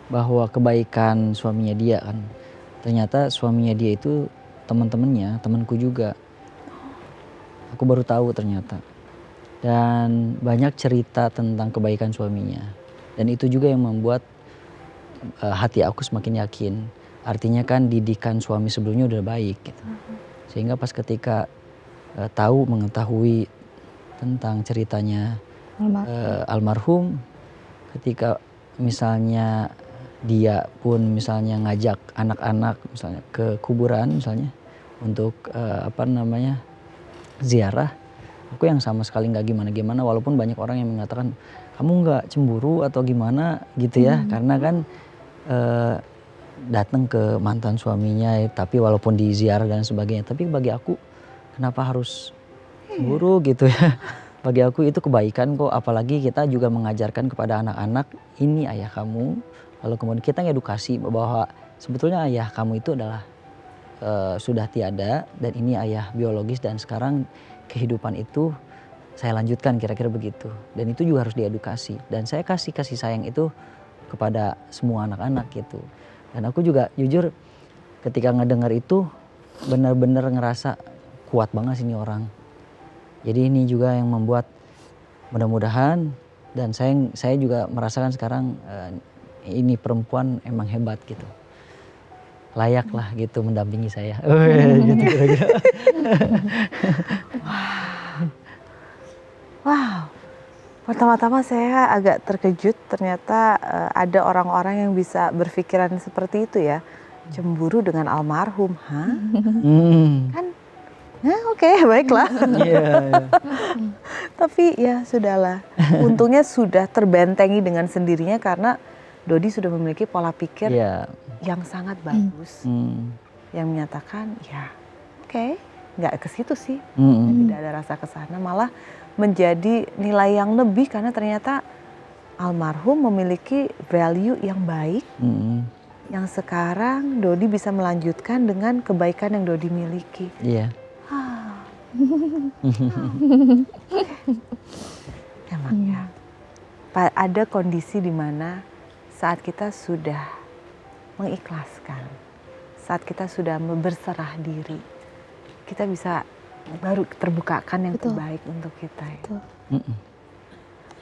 bahwa kebaikan suaminya dia kan, ternyata suaminya dia itu teman-temannya, temanku juga. Aku baru tahu ternyata. Dan banyak cerita tentang kebaikan suaminya. Dan itu juga yang membuat hati aku semakin yakin. Artinya kan didikan suami sebelumnya udah baik gitu. Sehingga pas ketika mengetahui tentang ceritanya almarhum, ketika misalnya dia pun misalnya ngajak anak-anak misalnya ke kuburan misalnya untuk ziarah, aku yang sama sekali nggak gimana-gimana, walaupun banyak orang yang mengatakan kamu nggak cemburu atau gimana gitu ya, karena kan datang ke mantan suaminya, tapi walaupun di ziarah dan sebagainya, tapi bagi aku kenapa harus cemburu gitu ya. Bagi aku itu kebaikan kok, apalagi kita juga mengajarkan kepada anak-anak ini ayah kamu, lalu kemudian kita ngedukasi bahwa sebetulnya ayah kamu itu adalah sudah tiada dan ini ayah biologis dan sekarang kehidupan itu saya lanjutkan, kira-kira begitu. Dan itu juga harus diedukasi dan saya kasih sayang itu kepada semua anak-anak gitu. Dan aku juga jujur ketika ngedengar itu benar-benar ngerasa kuat banget sih ini orang. Jadi ini juga yang membuat mudah-mudahan, dan saya juga merasakan sekarang ini perempuan emang hebat gitu. Layak lah gitu mendampingi saya. Gitu kira-kira. Wow. Pertama-tama saya agak terkejut, ternyata ada orang-orang yang bisa berpikiran seperti itu ya. Cemburu dengan almarhum, hah? Kan, oke, baiklah. Tapi ya sudahlah, untungnya sudah terbentengi dengan sendirinya karena Dodi sudah memiliki pola pikir yang sangat bagus. Yang menyatakan ya oke, nggak ke situ sih, tidak ada rasa kesana, malah menjadi nilai yang lebih karena ternyata almarhum memiliki value yang baik yang sekarang Dodi bisa melanjutkan dengan kebaikan yang Dodi miliki. Iya. Emang ya, ada kondisi di mana saat kita sudah mengikhlaskan, saat kita sudah berserah diri, kita bisa baru terbukakan yang terbaik untuk kita. Ya.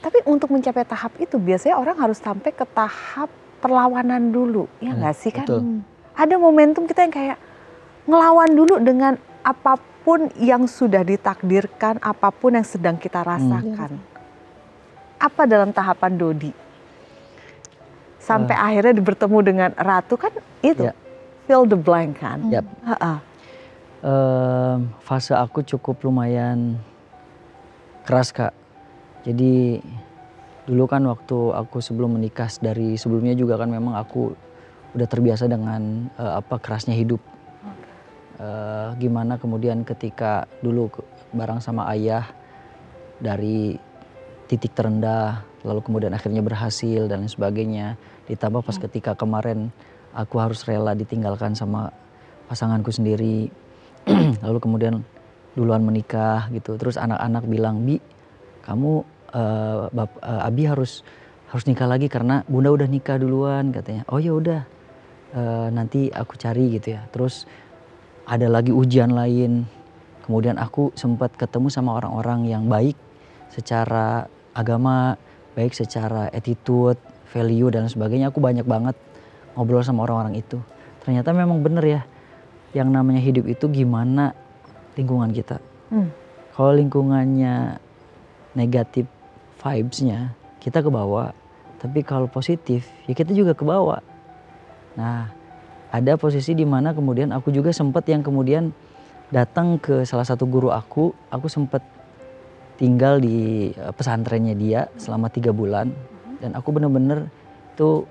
Tapi untuk mencapai tahap itu biasanya orang harus sampai ke tahap perlawanan dulu, ya nggak sih kan? Betul. Ada momentum kita yang kayak ngelawan dulu dengan apapun yang sudah ditakdirkan, apapun yang sedang kita rasakan. Apa dalam tahapan Dodi? Sampai akhirnya bertemu dengan Ratu kan itu, fill the blank kan? Fase aku cukup lumayan keras Kak. Jadi dulu kan waktu aku sebelum menikah, dari sebelumnya juga kan memang aku udah terbiasa dengan kerasnya hidup. Gimana kemudian ketika dulu bareng sama ayah dari titik terendah, lalu kemudian akhirnya berhasil dan lain sebagainya. Ditambah pas ketika kemarin aku harus rela ditinggalkan sama pasanganku sendiri. Lalu kemudian duluan menikah gitu. Terus anak-anak bilang, "Bi, kamu Abi harus nikah lagi karena Bunda udah nikah duluan," katanya. "Oh ya udah, nanti aku cari," gitu ya. Terus ada lagi ujian lain. Kemudian aku sempat ketemu sama orang-orang yang baik secara agama, baik secara attitude, value dan sebagainya. Aku banyak banget ngobrol sama orang-orang itu. Ternyata memang bener ya, yang namanya hidup itu gimana lingkungan kita. Kalau lingkungannya negatif vibes-nya, kita ke bawah. Tapi kalau positif, ya kita juga ke bawah. Nah, ada posisi di mana kemudian aku juga sempat yang kemudian datang ke salah satu guru aku sempat tinggal di pesantrennya dia selama 3 bulan. Dan aku bener-bener tuh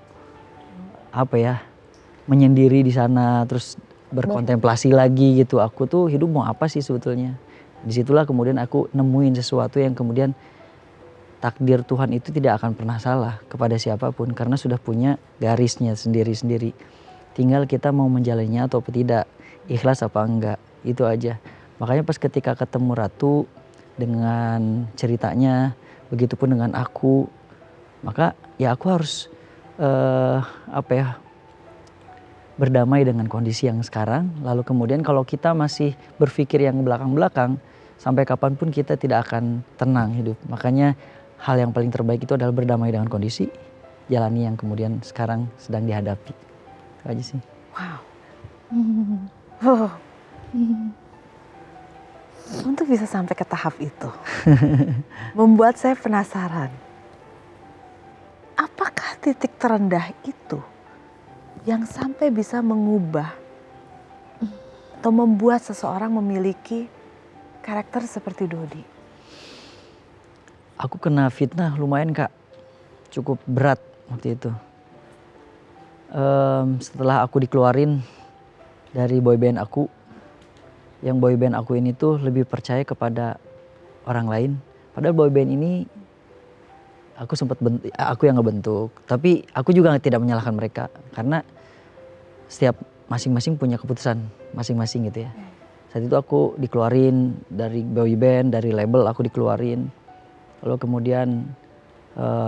menyendiri di sana, terus berkontemplasi lagi gitu. Aku tuh hidup mau apa sih sebetulnya. Disitulah kemudian aku nemuin sesuatu yang kemudian takdir Tuhan itu tidak akan pernah salah kepada siapapun karena sudah punya garisnya sendiri-sendiri. Tinggal kita mau menjalannya atau tidak, ikhlas apa enggak, itu aja. Makanya pas ketika ketemu Ratu dengan ceritanya, begitupun dengan aku, maka ya aku harus berdamai dengan kondisi yang sekarang. Lalu kemudian kalau kita masih berpikir yang belakang-belakang, sampai kapanpun kita tidak akan tenang hidup. Makanya hal yang paling terbaik itu adalah berdamai dengan kondisi, jalani yang kemudian sekarang sedang dihadapi. Itu aja sih. Wow. Untuk bisa sampai ke tahap itu, membuat saya penasaran. Apakah titik terendah itu yang sampai bisa mengubah atau membuat seseorang memiliki karakter seperti Dodi? Aku kena fitnah lumayan Kak, cukup berat waktu itu. Setelah aku dikeluarin dari boyband aku, yang boyband aku ini tuh lebih percaya kepada orang lain. Padahal boyband ini aku yang ngebentuk, tapi aku juga tidak menyalahkan mereka karena setiap masing-masing punya keputusan masing-masing gitu ya. Saat itu aku dikeluarin dari boyband, dari label aku dikeluarin. Lalu kemudian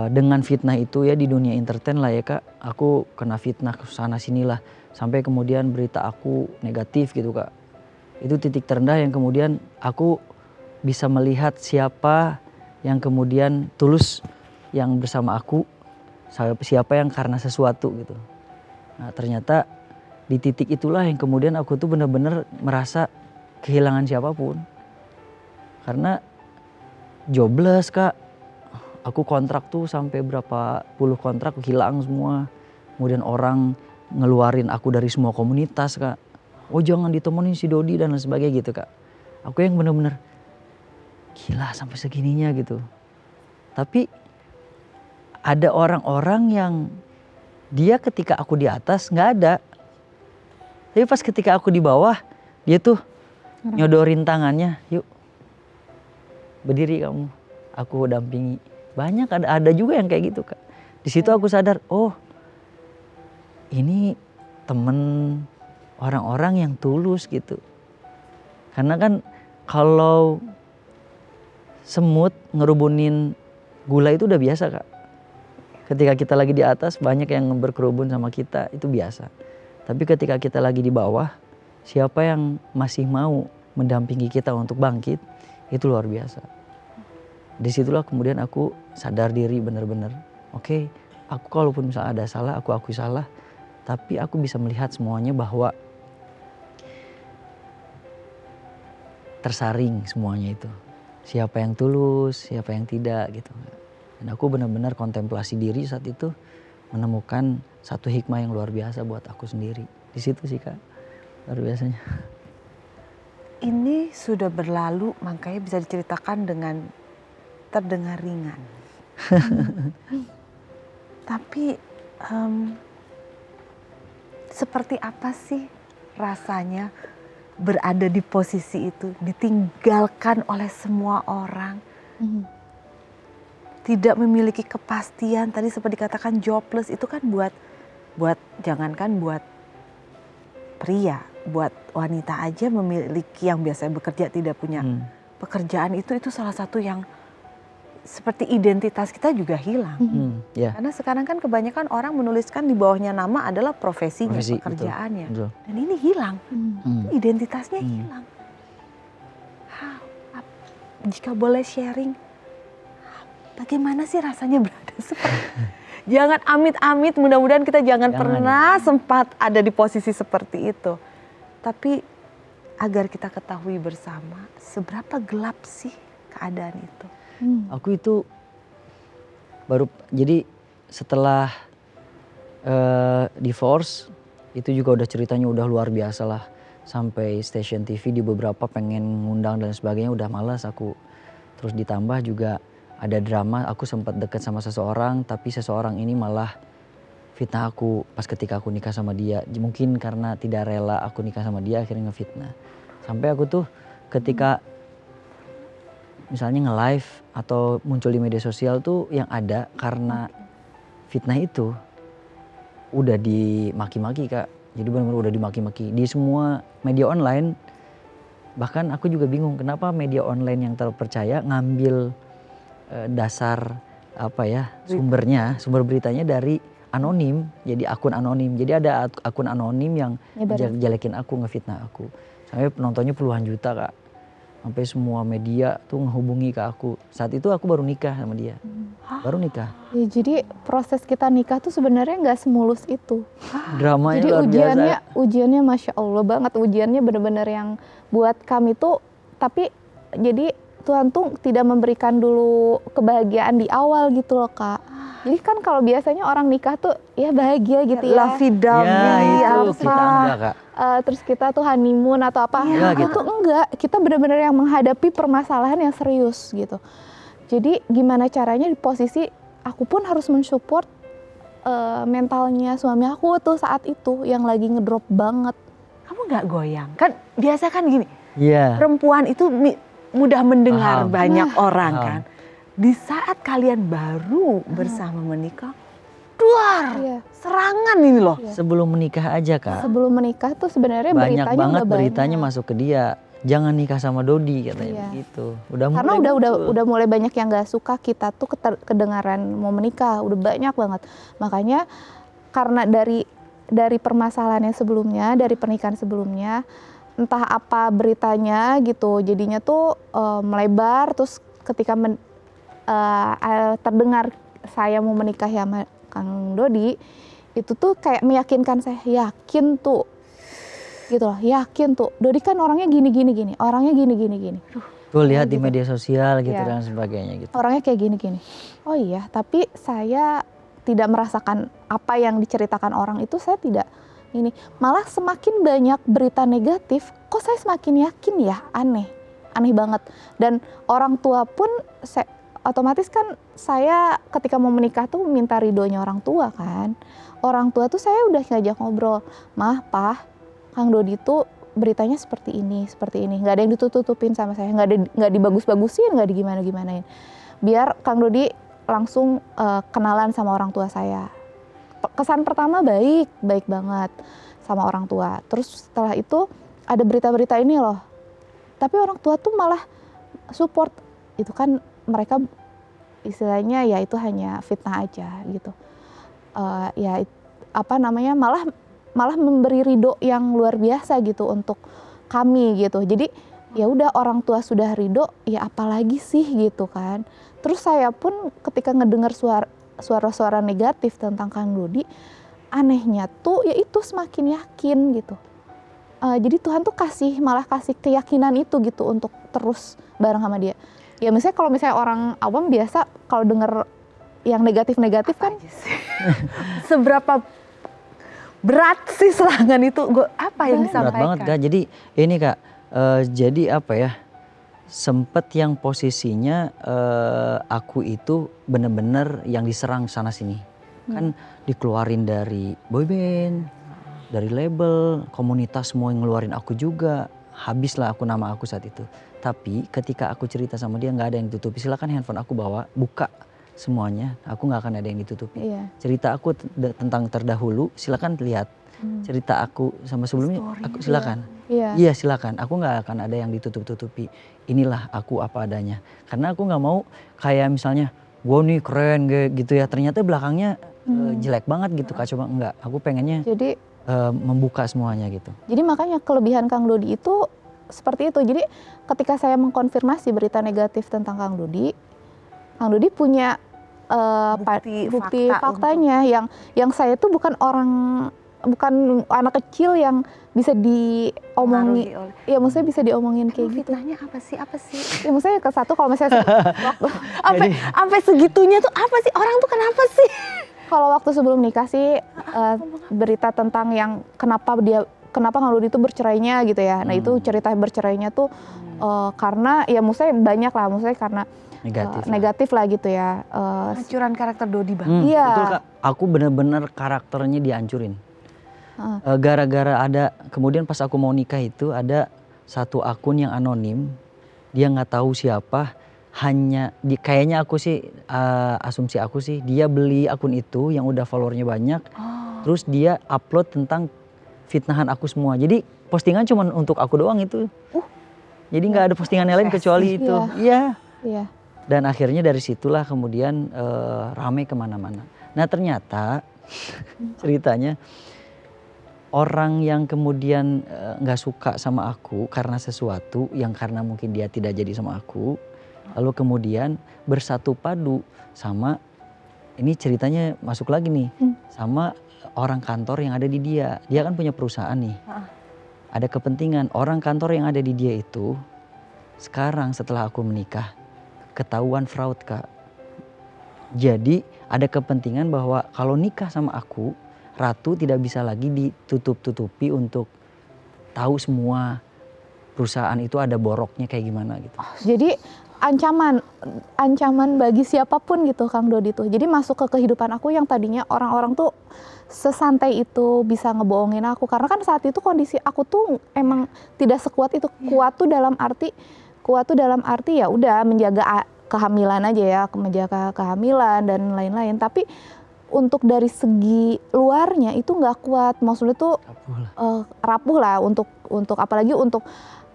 dengan fitnah itu ya di dunia entertain lah ya Kak, aku kena fitnah ke sana sinilah sampai kemudian berita aku negatif gitu Kak. Itu titik terendah yang kemudian aku bisa melihat siapa yang kemudian tulus yang bersama aku, siapa yang karena sesuatu gitu. Nah ternyata di titik itulah yang kemudian aku tuh benar-benar merasa kehilangan siapapun. Karena jobless Kak, aku kontrak tuh sampai berapa puluh kontrak hilang semua. Kemudian orang ngeluarin aku dari semua komunitas Kak. Oh jangan ditemenin si Dodi dan lain sebagainya gitu Kak. Aku yang benar-benar gila sampai segininya gitu. Tapi ada orang-orang yang dia ketika aku di atas nggak ada. Tapi pas ketika aku di bawah dia tuh nyodorin tangannya, yuk berdiri kamu, aku dampingi. Banyak ada juga yang kayak gitu Kak. Di situ aku sadar, oh ini temen orang-orang yang tulus gitu. Karena kan kalau semut ngerubunin gula itu udah biasa Kak. Ketika kita lagi di atas banyak yang berkerubun sama kita, itu biasa. Tapi ketika kita lagi di bawah, siapa yang masih mau mendampingi kita untuk bangkit, itu luar biasa. Disitulah kemudian aku sadar diri benar-benar. Oke, aku kalaupun misalnya ada salah, aku akui salah. Tapi aku bisa melihat semuanya bahwa tersaring semuanya itu. Siapa yang tulus, siapa yang tidak gitu. Dan aku benar-benar kontemplasi diri saat itu, menemukan satu hikmah yang luar biasa buat aku sendiri. Di situ sih Kak, luar biasanya. Ini sudah berlalu, makanya bisa diceritakan dengan terdengar ringan. Tapi seperti apa sih rasanya berada di posisi itu, ditinggalkan oleh semua orang, tidak memiliki kepastian. Tadi seperti dikatakan jobless, itu kan buat jangankan buat pria, buat wanita aja memiliki yang biasanya bekerja tidak punya pekerjaan, itu salah satu yang seperti identitas kita juga hilang. Karena sekarang kan kebanyakan orang menuliskan di bawahnya nama adalah profesinya, pekerjaannya. Betul. Dan ini hilang, identitasnya hilang. Jika boleh sharing, bagaimana sih rasanya berada seperti jangan amit-amit, mudah-mudahan kita jangan pernah sempat ada di posisi seperti itu. Tapi agar kita ketahui bersama seberapa gelap sih keadaan itu. Aku itu baru, jadi setelah divorce itu juga udah ceritanya udah luar biasa lah. Sampai stasiun TV di beberapa pengen ngundang dan sebagainya udah malas aku. Terus ditambah juga ada drama, aku sempat deket sama seseorang tapi seseorang ini malah fitnah aku pas ketika aku nikah sama dia. Mungkin karena tidak rela aku nikah sama dia akhirnya ngefitnah. Sampai aku tuh ketika misalnya nge-live atau muncul di media sosial tuh yang ada karena fitnah itu udah dimaki-maki Kak. Jadi benar-benar udah dimaki-maki di semua media online. Bahkan aku juga bingung kenapa media online yang terpercaya ngambil dasar sumbernya, sumber beritanya dari anonim, jadi akun anonim. Jadi ada akun anonim yang jelekin aku, ngefitnah aku. Sampai penontonnya puluhan juta Kak. Sampai semua media tuh ngehubungi ke aku. Saat itu aku baru nikah sama dia. Baru nikah. Ya, jadi proses kita nikah tuh sebenarnya nggak semulus itu. Dramanya jadi luar biasa. Ujiannya Masya Allah banget. Ujiannya benar-benar yang buat kami tuh, tapi jadi Tuhan tuh tidak memberikan dulu kebahagiaan di awal gitu loh Kak. Jadi kan kalau biasanya orang nikah tuh ya bahagia gitu ya. Lovey-dovey, Ya itu apa. kita enggak Kak. Terus kita tuh honeymoon atau apa. Iya, Aku gitu. tuh enggak. Kita benar-benar yang menghadapi permasalahan yang serius gitu. Jadi gimana caranya di posisi aku pun harus mensupport mentalnya suami aku tuh saat itu yang lagi ngedrop banget. Kamu nggak goyang? Kan biasa kan gini, Iya. perempuan itu mudah mendengar Paham. banyak orang Paham. kan. Di saat kalian baru bersama menikah, duar, Iya. serangan ini loh. Iya. Sebelum menikah aja Kak. Sebelum menikah tuh sebenarnya Banyak beritanya banget udah beritanya banyak. masuk ke dia. Jangan nikah sama Dodi katanya Iya. begitu. Udah Karena mulai muncul. udah mulai banyak yang nggak suka kita tuh kedengaran mau menikah, udah banyak banget. Makanya karena dari permasalahan yang sebelumnya, dari pernikahan sebelumnya, entah apa beritanya gitu, jadinya tuh melebar. Terus ketika terdengar saya mau menikah sama Kang Dodi, itu tuh kayak meyakinkan saya, yakin tuh gitu loh, yakin tuh Dodi kan orangnya gini, orangnya gini. Tuh lihat di gitu. media sosial gitu Iya. dan sebagainya gitu. Orangnya kayak gini. Oh iya, tapi saya tidak merasakan apa yang diceritakan orang itu, saya tidak ini. Malah semakin banyak berita negatif, kok saya semakin yakin ya, aneh banget. Dan orang tua pun otomatis kan saya ketika mau menikah tuh minta ridhonya orang tua kan. Orang tua tuh saya udah ngajak ngobrol, Mah, Pah, Kang Dodi tuh beritanya seperti ini, nggak ada yang ditutupin sama saya, nggak dibagus-bagusin, nggak digimana-gimanain. Biar Kang Dodi langsung kenalan sama orang tua saya. Kesan pertama baik banget sama orang tua. Terus setelah itu ada berita-berita ini loh. Tapi orang tua tuh malah support. Itu kan mereka istilahnya ya itu hanya fitnah aja gitu. Malah memberi ridho yang luar biasa gitu untuk kami gitu. Jadi ya udah orang tua sudah ridho, ya apalagi sih gitu kan. Terus saya pun ketika ngedengar suara-suara negatif tentang Kang Dodi, anehnya tuh ya itu semakin yakin gitu. Jadi Tuhan tuh malah kasih keyakinan itu gitu untuk terus bareng sama dia. Ya misalnya kalau misalnya orang awam biasa kalau denger yang negatif-negatif kan. Seberapa berat sih serangan itu? Apa yang Berat disampaikan? banget Kak. Jadi ini Kak, jadi apa ya, sempet yang posisinya aku itu bener-bener yang diserang sana sini. Kan dikeluarin dari boyband, dari label, komunitas semua yang ngeluarin aku juga. Habislah nama aku saat itu. Tapi ketika aku cerita sama dia nggak ada yang ditutupi. Silakan handphone aku bawa, buka semuanya. Aku nggak akan ada yang ditutupi. Iya. Cerita aku tentang terdahulu, silakan lihat. Cerita aku sama sebelumnya, aku silakan. Iya. Iya silakan. Aku nggak akan ada yang ditutup-tutupi. Inilah aku apa adanya. Karena aku nggak mau kayak misalnya, wow nih keren gitu ya. Ternyata belakangnya jelek banget gitu Kak. Coba enggak. Aku pengennya Jadi membuka semuanya gitu. Jadi makanya kelebihan Kang Dodi itu seperti itu. Jadi ketika saya mengkonfirmasi berita negatif tentang Kang Dodi punya bukti faktanya yang saya tuh bukan anak kecil yang bisa diomongin. Ya maksudnya bisa diomongin kayak gitu. Fitnahnya apa sih? Ya maksudnya ke satu kalau misalnya Sampai segitunya tuh apa sih? Orang tuh kenapa sih? kalau waktu sebelum nikah sih berita tentang yang kenapa Kang Dodi itu bercerainya gitu ya. Nah itu cerita bercerainya tuh karena ya maksudnya banyak lah, maksudnya karena negatif lah gitu ya. Hancuran karakter Dodi banget. Iya. Betul Kak, aku bener-bener karakternya dihancurin. Gara-gara ada, kemudian pas aku mau nikah itu ada satu akun yang anonim, dia nggak tahu siapa, kayaknya aku sih asumsi aku sih dia beli akun itu yang udah followernya banyak, terus dia upload tentang fitnahan aku semua. Jadi postingan cuma untuk aku doang itu. Jadi nggak ada postingan yang lain kecuali itu. Iya. Iya. Dan akhirnya dari situlah kemudian rame kemana-mana. Nah ternyata ceritanya orang yang kemudian nggak suka sama aku karena sesuatu yang karena mungkin dia tidak jadi sama aku, lalu kemudian bersatu padu sama, ini ceritanya masuk lagi nih, sama orang kantor yang ada di dia. Dia kan punya perusahaan nih, ada kepentingan. Orang kantor yang ada di dia itu sekarang setelah aku menikah ketahuan fraud Kak. Jadi ada kepentingan bahwa kalau nikah sama aku, Ratu tidak bisa lagi ditutup-tutupi untuk tahu semua perusahaan itu ada boroknya kayak gimana gitu. Jadi ancaman bagi siapapun gitu Kang Dodi tuh. Jadi masuk ke kehidupan aku yang tadinya orang-orang tuh sesantai itu bisa ngebohongin aku. Karena kan saat itu kondisi aku tuh emang tidak sekuat itu. Kuat tuh dalam arti ya udah menjaga kehamilan aja ya, menjaga kehamilan dan lain-lain. Tapi untuk dari segi luarnya itu nggak kuat. Maksudnya tuh rapuh lah untuk apalagi untuk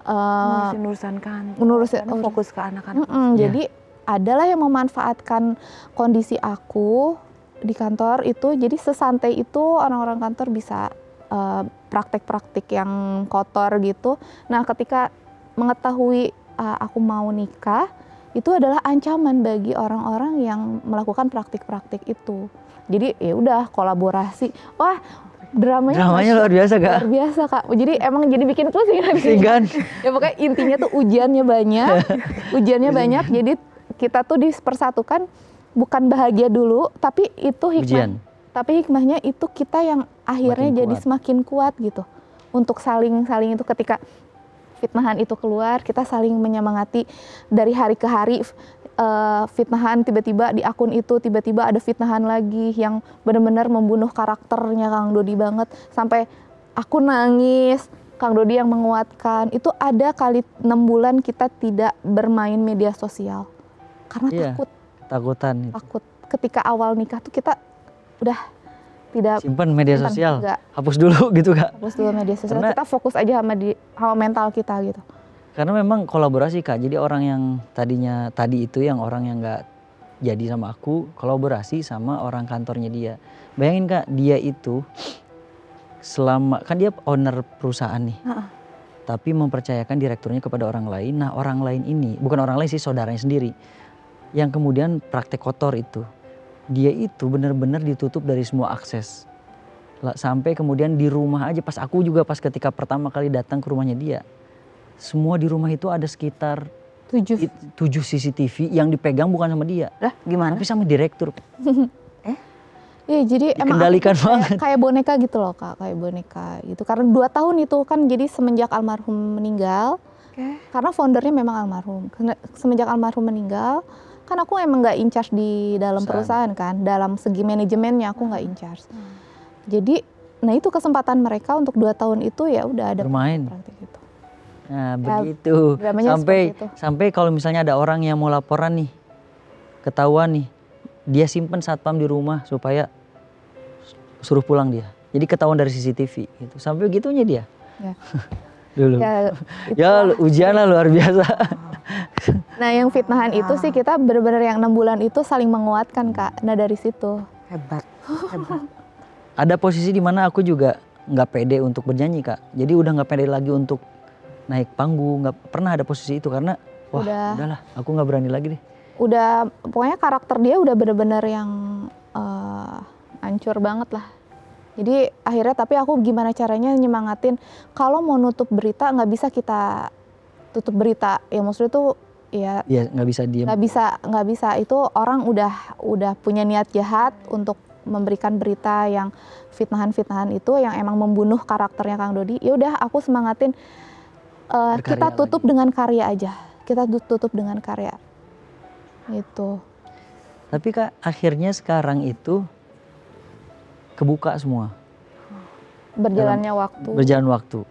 ngurusin urusan kantor, fokus ke anak-anak. Jadi adalah yang memanfaatkan kondisi aku di kantor itu, jadi sesantai itu orang-orang kantor bisa praktek-praktik yang kotor gitu. Nah ketika mengetahui aku mau nikah, itu adalah ancaman bagi orang-orang yang melakukan praktik-praktik itu. Jadi ya udah kolaborasi, wah dramanya luar biasa Kak. Luar biasa Kak. Jadi emang jadi bikin pusing kan. Ya pokoknya intinya tuh ujiannya banyak. Jadi kita tuh dipersatukan bukan bahagia dulu, tapi itu hikmah. Tapi hikmahnya itu kita yang akhirnya jadi semakin kuat gitu. Untuk saling itu ketika fitnahan itu keluar, kita saling menyemangati dari hari ke hari. Fitnahan tiba-tiba di akun itu tiba-tiba ada fitnahan lagi yang benar-benar membunuh karakternya Kang Dodi banget sampai aku nangis. Kang Dodi yang menguatkan itu ada kali 6 bulan kita tidak bermain media sosial karena takut ketika awal nikah tuh kita udah tidak simpan media sosial, hapus dulu gitu Kak. Hapus dulu media sosial, kita fokus aja sama mental kita gitu. Karena memang kolaborasi Kak, jadi orang yang tadi itu yang orang yang nggak jadi sama aku, kolaborasi sama orang kantornya dia. Bayangin Kak, dia itu kan dia owner perusahaan nih, tapi mempercayakan direkturnya kepada orang lain. Nah orang lain ini, bukan orang lain sih, saudaranya sendiri, yang kemudian praktek kotor itu. Dia itu benar-benar ditutup dari semua akses. Sampai kemudian di rumah aja, pas ketika pertama kali datang ke rumahnya dia, semua di rumah itu ada sekitar 7 CCTV yang dipegang bukan sama dia. Lah gimana? Tapi sama direktur. Iya jadi emang kayak boneka gitu loh Kak, kayak boneka gitu. Karena 2 tahun itu kan jadi semenjak almarhum meninggal, karena foundernya memang almarhum. Semenjak almarhum meninggal, kan aku emang nggak in charge di dalam perusahaan kan, dalam segi manajemennya aku nggak in charge. Jadi, nah itu kesempatan mereka untuk 2 tahun itu ya udah ada bermain. Praktik gitu. Nah begitu, sampai kalau misalnya ada orang yang mau laporan nih, ketahuan nih, dia simpen satpam di rumah supaya suruh pulang dia. Jadi ketahuan dari CCTV gitu, sampai begitunya dia. Ya. Dulu. Ya ujian lah luar biasa. Nah yang fitnahan itu sih kita benar-benar yang 6 bulan itu saling menguatkan Kak. Nah dari situ. Hebat. Ada posisi di mana aku juga nggak pede untuk bernyanyi Kak. Jadi udah nggak pede lagi untuk naik panggung, nggak pernah ada posisi itu karena udahlah aku nggak berani lagi deh. Udah pokoknya karakter dia udah bener-bener yang hancur banget lah. Jadi akhirnya tapi aku gimana caranya nyemangatin kalau mau nutup berita nggak bisa kita tutup berita ya maksudnya tuh ya nggak bisa diam. Nggak bisa itu orang udah punya niat jahat untuk memberikan berita yang fitnahan itu yang emang membunuh karakternya Kang Dodi. Ya udah aku semangatin kita tutup dengan karya aja. Kita tutup dengan karya. Gitu. Tapi Kak, akhirnya sekarang itu kebuka semua. Berjalan waktu.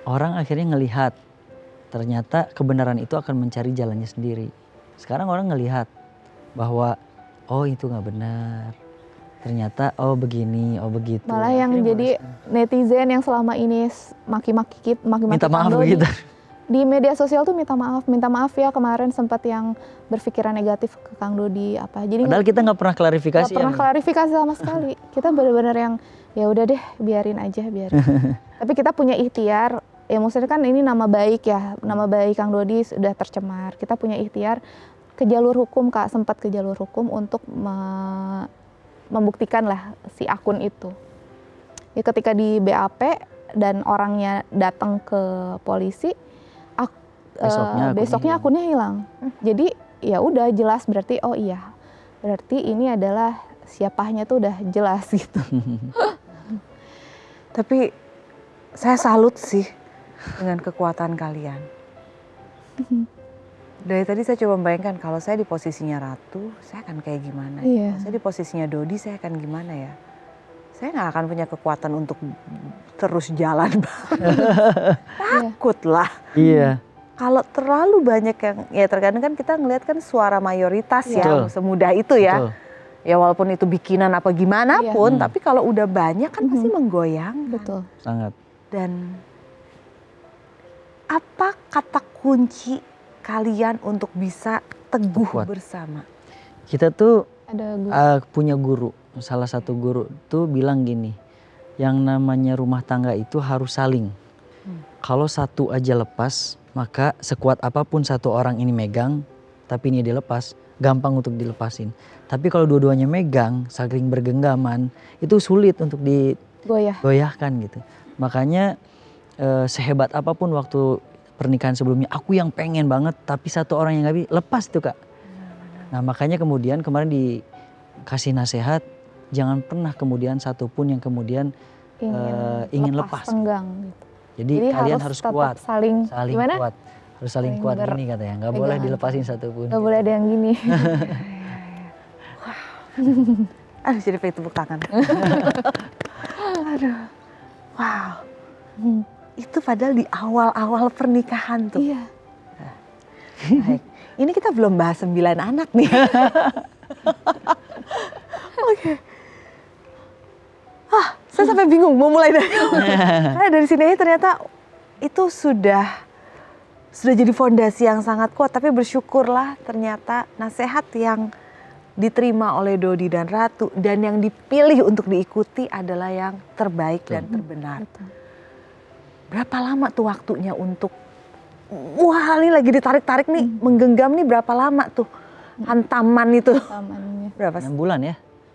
Orang akhirnya ngelihat ternyata kebenaran itu akan mencari jalannya sendiri. Sekarang orang ngelihat bahwa oh itu nggak benar. Ternyata oh begini, oh begitu. Malah yang jadi netizen yang selama ini maki-maki minta maaf Dodi, begitu. Di media sosial tuh minta maaf ya kemarin sempat yang berpikiran negatif ke Kang Dodi apa. Jadi padahal kita nggak pernah klarifikasi. Nggak pernah klarifikasi sama sekali. Kita benar-benar yang ya udah deh biarin aja. Tapi kita punya ikhtiar. Ya maksudnya kan ini nama baik Kang Dodi sudah tercemar. Kita punya ikhtiar ke jalur hukum Kak, sempat ke jalur hukum untuk membuktikan lah si akun itu. Ya ketika di BAP dan orangnya datang ke polisi, besoknya akunnya hilang. Jadi ya udah jelas berarti oh iya berarti ini adalah siapanya tuh udah jelas gitu. Tapi saya salut sih dengan kekuatan kalian. Dari tadi saya coba membayangkan kalau saya di posisinya Ratu, saya akan kayak gimana? Iya. Kalau saya di posisinya Dodi, saya akan gimana ya? Saya nggak akan punya kekuatan untuk terus jalan. Takut lah. Iya. Kalau terlalu banyak yang, ya terkadang kan kita ngelihat kan suara mayoritas ya, semudah itu ya. Betul. Ya walaupun itu bikinan apa gimana pun, Iya. tapi kalau udah banyak kan pasti menggoyang. Betul. Sangat. Dan apa kata kunci kalian untuk bisa teguh Kuat. bersama? Kita tuh Ada punya guru, salah satu guru tuh bilang gini, yang namanya rumah tangga itu harus saling. Kalau satu aja lepas, maka sekuat apapun satu orang ini megang, tapi ini dilepas, gampang untuk dilepasin. Tapi kalau dua-duanya megang, saling bergenggaman, itu sulit untuk digoyahkan gitu. Makanya sehebat apapun waktu pernikahan sebelumnya, aku yang pengen banget, tapi satu orang yang gak bisa, lepas tuh Kak. Nah makanya kemudian kemarin dikasih nasihat, jangan pernah kemudian satupun yang kemudian ingin lepas. Tenggang gitu. Jadi kalian harus kuat, saling gimana? kuat, harus saling kuat gini katanya, nggak boleh dilepasin satupun. Nggak boleh ada yang gini. Aduh jadi pengen tepuk tangan. Aduh, wow. Itu padahal di awal-awal pernikahan tuh. Iya. Baik. Ini kita belum bahas 9 anak nih. Oke. Saya sampai bingung mau mulai dari karena dari sini aja ternyata itu sudah jadi fondasi yang sangat kuat. Tapi bersyukurlah ternyata nasihat yang diterima oleh Dodi dan Ratu dan yang dipilih untuk diikuti adalah yang terbaik dan terbenar. Berapa lama tuh waktunya untuk, wah ini lagi ditarik-tarik nih, menggenggam nih berapa lama tuh hantaman itu? Tamannya. Berapa? 6 bulan ya?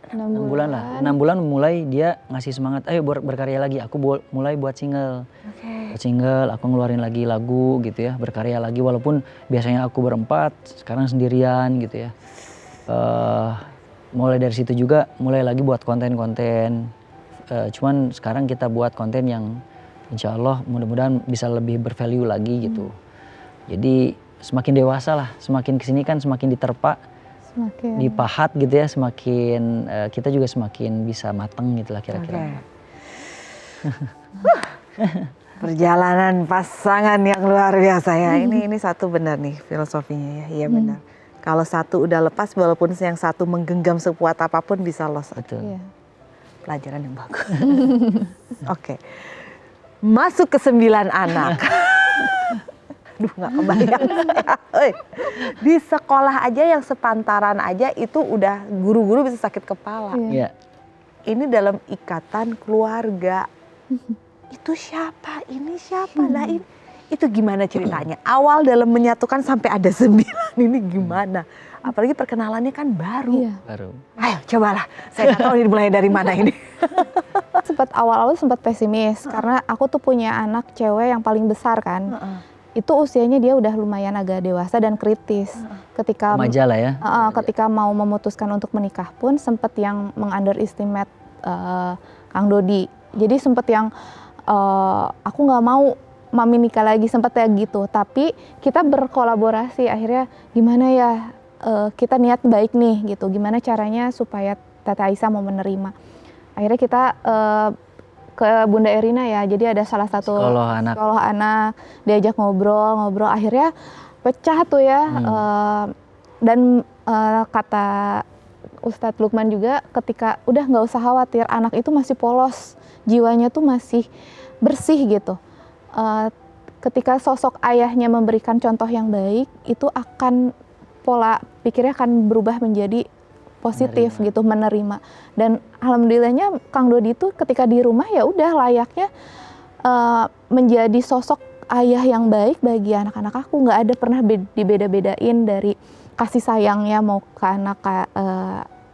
6 bulan lah. 6 bulan mulai dia ngasih semangat, ayo berkarya lagi. Aku mulai buat single. Buat single, aku ngeluarin lagi lagu gitu ya, berkarya lagi. Walaupun biasanya aku berempat, sekarang sendirian gitu ya. Mulai dari situ juga, mulai lagi buat konten-konten. Cuman sekarang kita buat konten yang insya Allah mudah-mudahan bisa lebih bervalue lagi gitu. Jadi semakin dewasa lah, semakin kesini kan semakin diterpa. Semakin Dipahat gitu ya, semakin kita juga semakin bisa mateng gitu lah kira-kira. Perjalanan pasangan yang luar biasa ya. Ini satu benar nih filosofinya ya. Iya benar. Kalau satu udah lepas, walaupun yang satu menggenggam sekuat apapun bisa lost. Betul. Iya. Pelajaran yang bagus. Oke. Masuk ke 9 anak. Duh gak kebayang saya. Di sekolah aja yang sepantaran aja itu udah guru-guru bisa sakit kepala. Iya. Ini dalam ikatan keluarga. Itu siapa? Ini siapa? Nah ini, itu gimana ceritanya? Awal dalam menyatukan sampai ada 9 ini gimana? Apalagi perkenalannya kan baru. Iya. Baru. Ayo cobalah, saya nggak tahu ini mulai dari mana ini. Awal-awal sempat pesimis karena aku tuh punya anak cewek yang paling besar kan. Itu usianya dia udah lumayan agak dewasa dan kritis. Ketika Remaja lah ya. ketika mau memutuskan untuk menikah pun sempat yang mengunderestimate Kang Dodi. Jadi sempat yang aku nggak mau mami nikah lagi, sempat kayak gitu. Tapi kita berkolaborasi akhirnya gimana ya, kita niat baik nih gitu. Gimana caranya supaya Tete Aisyah mau menerima. Akhirnya kita ke Bunda Erina ya, jadi ada salah satu sekolah anak, diajak ngobrol, akhirnya pecah tuh ya. Dan kata Ustadz Lukman juga ketika udah nggak usah khawatir, anak itu masih polos, jiwanya tuh masih bersih gitu. Ketika sosok ayahnya memberikan contoh yang baik, itu akan pola pikirnya akan berubah menjadi positif gitu, menerima. Dan alhamdulillahnya Kang Dodi itu ketika di rumah ya udah layaknya menjadi sosok ayah yang baik bagi anak-anak aku. Nggak ada pernah dibeda-bedain dari kasih sayangnya mau ke anak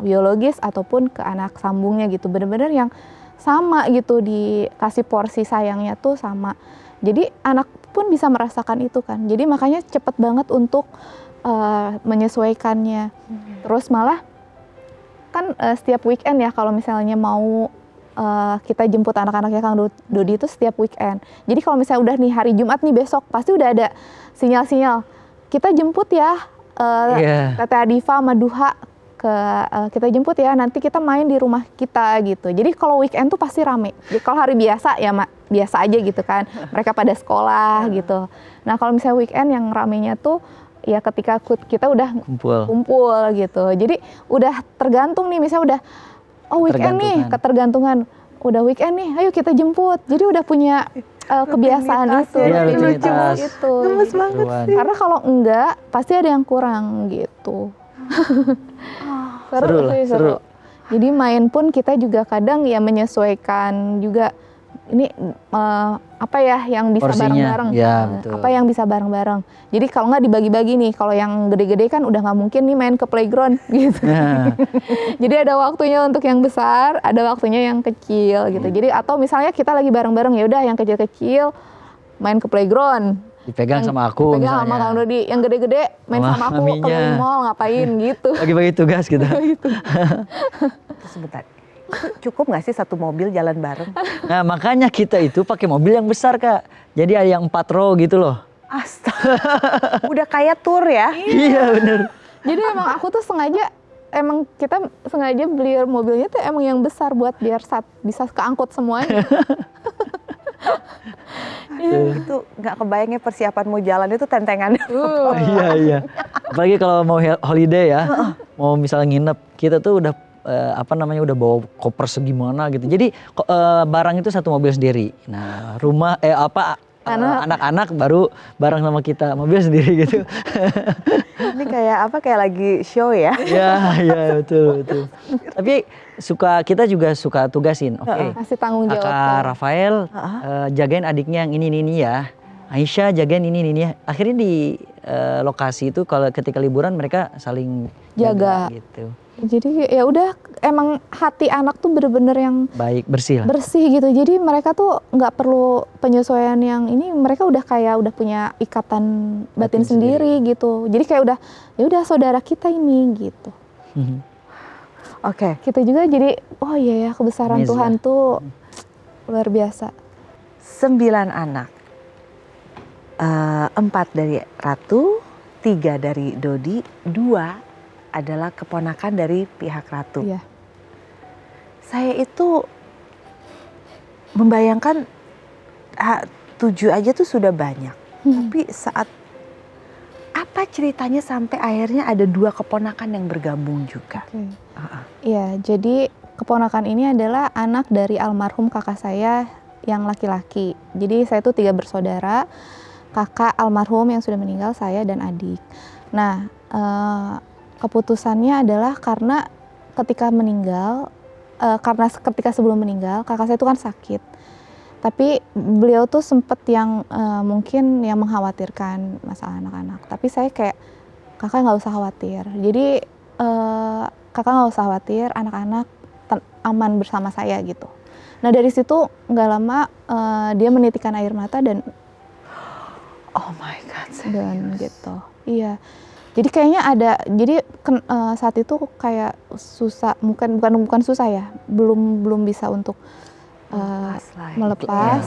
biologis ataupun ke anak sambungnya gitu. Benar-benar yang sama gitu, dikasih porsi sayangnya tuh sama. Jadi anak pun bisa merasakan itu kan. Jadi makanya cepet banget untuk menyesuaikannya. Terus malah kan setiap weekend ya kalau misalnya mau kita jemput anak-anaknya Kang Dodi itu setiap weekend. Jadi kalau misalnya udah nih hari Jumat nih besok pasti udah ada sinyal-sinyal. Kita jemput ya Teteh Adifa sama Duha kita jemput ya, nanti kita main di rumah kita gitu. Jadi kalau weekend tuh pasti rame. Jadi kalau hari biasa ya biasa aja gitu kan. Mereka pada sekolah gitu. Nah kalau misalnya weekend yang ramenya tuh ya ketika kita udah kumpul gitu. Jadi udah tergantung nih, misalnya udah weekend nih, ketergantungan. Udah weekend nih, ayo kita jemput. Jadi udah punya kebiasaan itu, rutinitas itu. Gemes banget sih. Karena kalau enggak, pasti ada yang kurang gitu. Seru. Jadi main pun kita juga kadang ya menyesuaikan juga. Ini apa ya yang bisa bareng-bareng, apa yang bisa bareng-bareng. Jadi kalau nggak dibagi-bagi nih, kalau yang gede-gede kan udah nggak mungkin nih main ke playground gitu. Jadi ada waktunya untuk yang besar, ada waktunya yang kecil gitu. Jadi atau misalnya kita lagi bareng-bareng, ya udah yang kecil-kecil main ke playground. Dipegang sama aku misalnya. Sama Kang Dodi, yang gede-gede main sama aku ke mall ngapain gitu. Bagi-bagi tugas kita. Sebentar. Cukup nggak sih satu mobil jalan bareng? Nah makanya kita itu pakai mobil yang besar Kak. Jadi ada yang 4 row gitu loh. Astaga, udah kayak tour ya? Iya bener. Jadi emang aku tuh kita sengaja beli mobilnya tuh emang yang besar buat biar bisa keangkut semuanya. Itu nggak kebayangnya persiapan mau jalan itu tentengannya. Iya. Apalagi kalau mau holiday ya, mau misalnya nginep, kita tuh udah udah bawa koper segimana gitu. Jadi barang itu satu mobil sendiri. Nah, rumah anak-anak baru bareng sama kita, mobil sendiri gitu. Ini kayak lagi show ya? Iya betul. Tapi kita juga suka tugasin. Oke. Kasih tanggung jawab. Kakak Rafael jagain adiknya yang ini ya. Aisyah jagain ini. Akhirnya di lokasi itu kalau ketika liburan mereka saling jaga gitu. Jadi ya udah emang hati anak tuh bener-bener yang baik, bersih gitu. Jadi mereka tuh nggak perlu penyesuaian yang ini, mereka udah punya ikatan batin sendiri gitu. Jadi kayak udah saudara kita ini gitu. Oke. Kita juga jadi iya ya kebesaran Tuhan tuh luar biasa. 9 anak. 4 dari Ratu, 3 dari Dodi, 2 adalah keponakan dari pihak Ratu. Iya. Saya itu membayangkan 7 aja tuh sudah banyak. Tapi apa ceritanya sampai akhirnya ada 2 keponakan yang bergabung juga? Iya, jadi keponakan ini adalah anak dari almarhum kakak saya yang laki-laki. Jadi saya tuh 3 bersaudara, kakak almarhum yang sudah meninggal, saya dan adik. Nah, keputusannya adalah karena ketika sebelum meninggal kakak saya itu kan sakit, tapi beliau tuh sempet yang mungkin yang mengkhawatirkan masalah anak-anak, tapi saya kayak kakak nggak usah khawatir, jadi kakak nggak usah khawatir, anak-anak aman bersama saya gitu. Nah dari situ nggak lama dia menitikkan air mata dan oh my God, dan gitu. Iya. Jadi kayaknya saat itu kayak susah, bukan susah ya, belum bisa untuk melepas.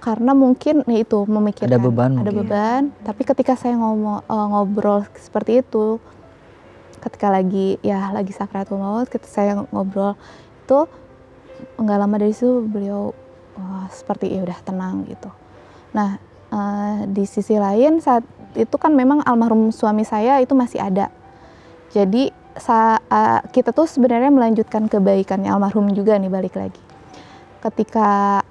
Karena mungkin itu memikirkan ada beban. Tapi ketika saya ngobrol seperti itu, ketika lagi sakratul maut, ketika saya ngobrol itu nggak lama dari situ beliau seperti ya udah tenang gitu. Nah di sisi lain saat itu kan memang almarhum suami saya itu masih ada. Jadi kita tuh sebenarnya melanjutkan kebaikannya almarhum juga nih, balik lagi. Ketika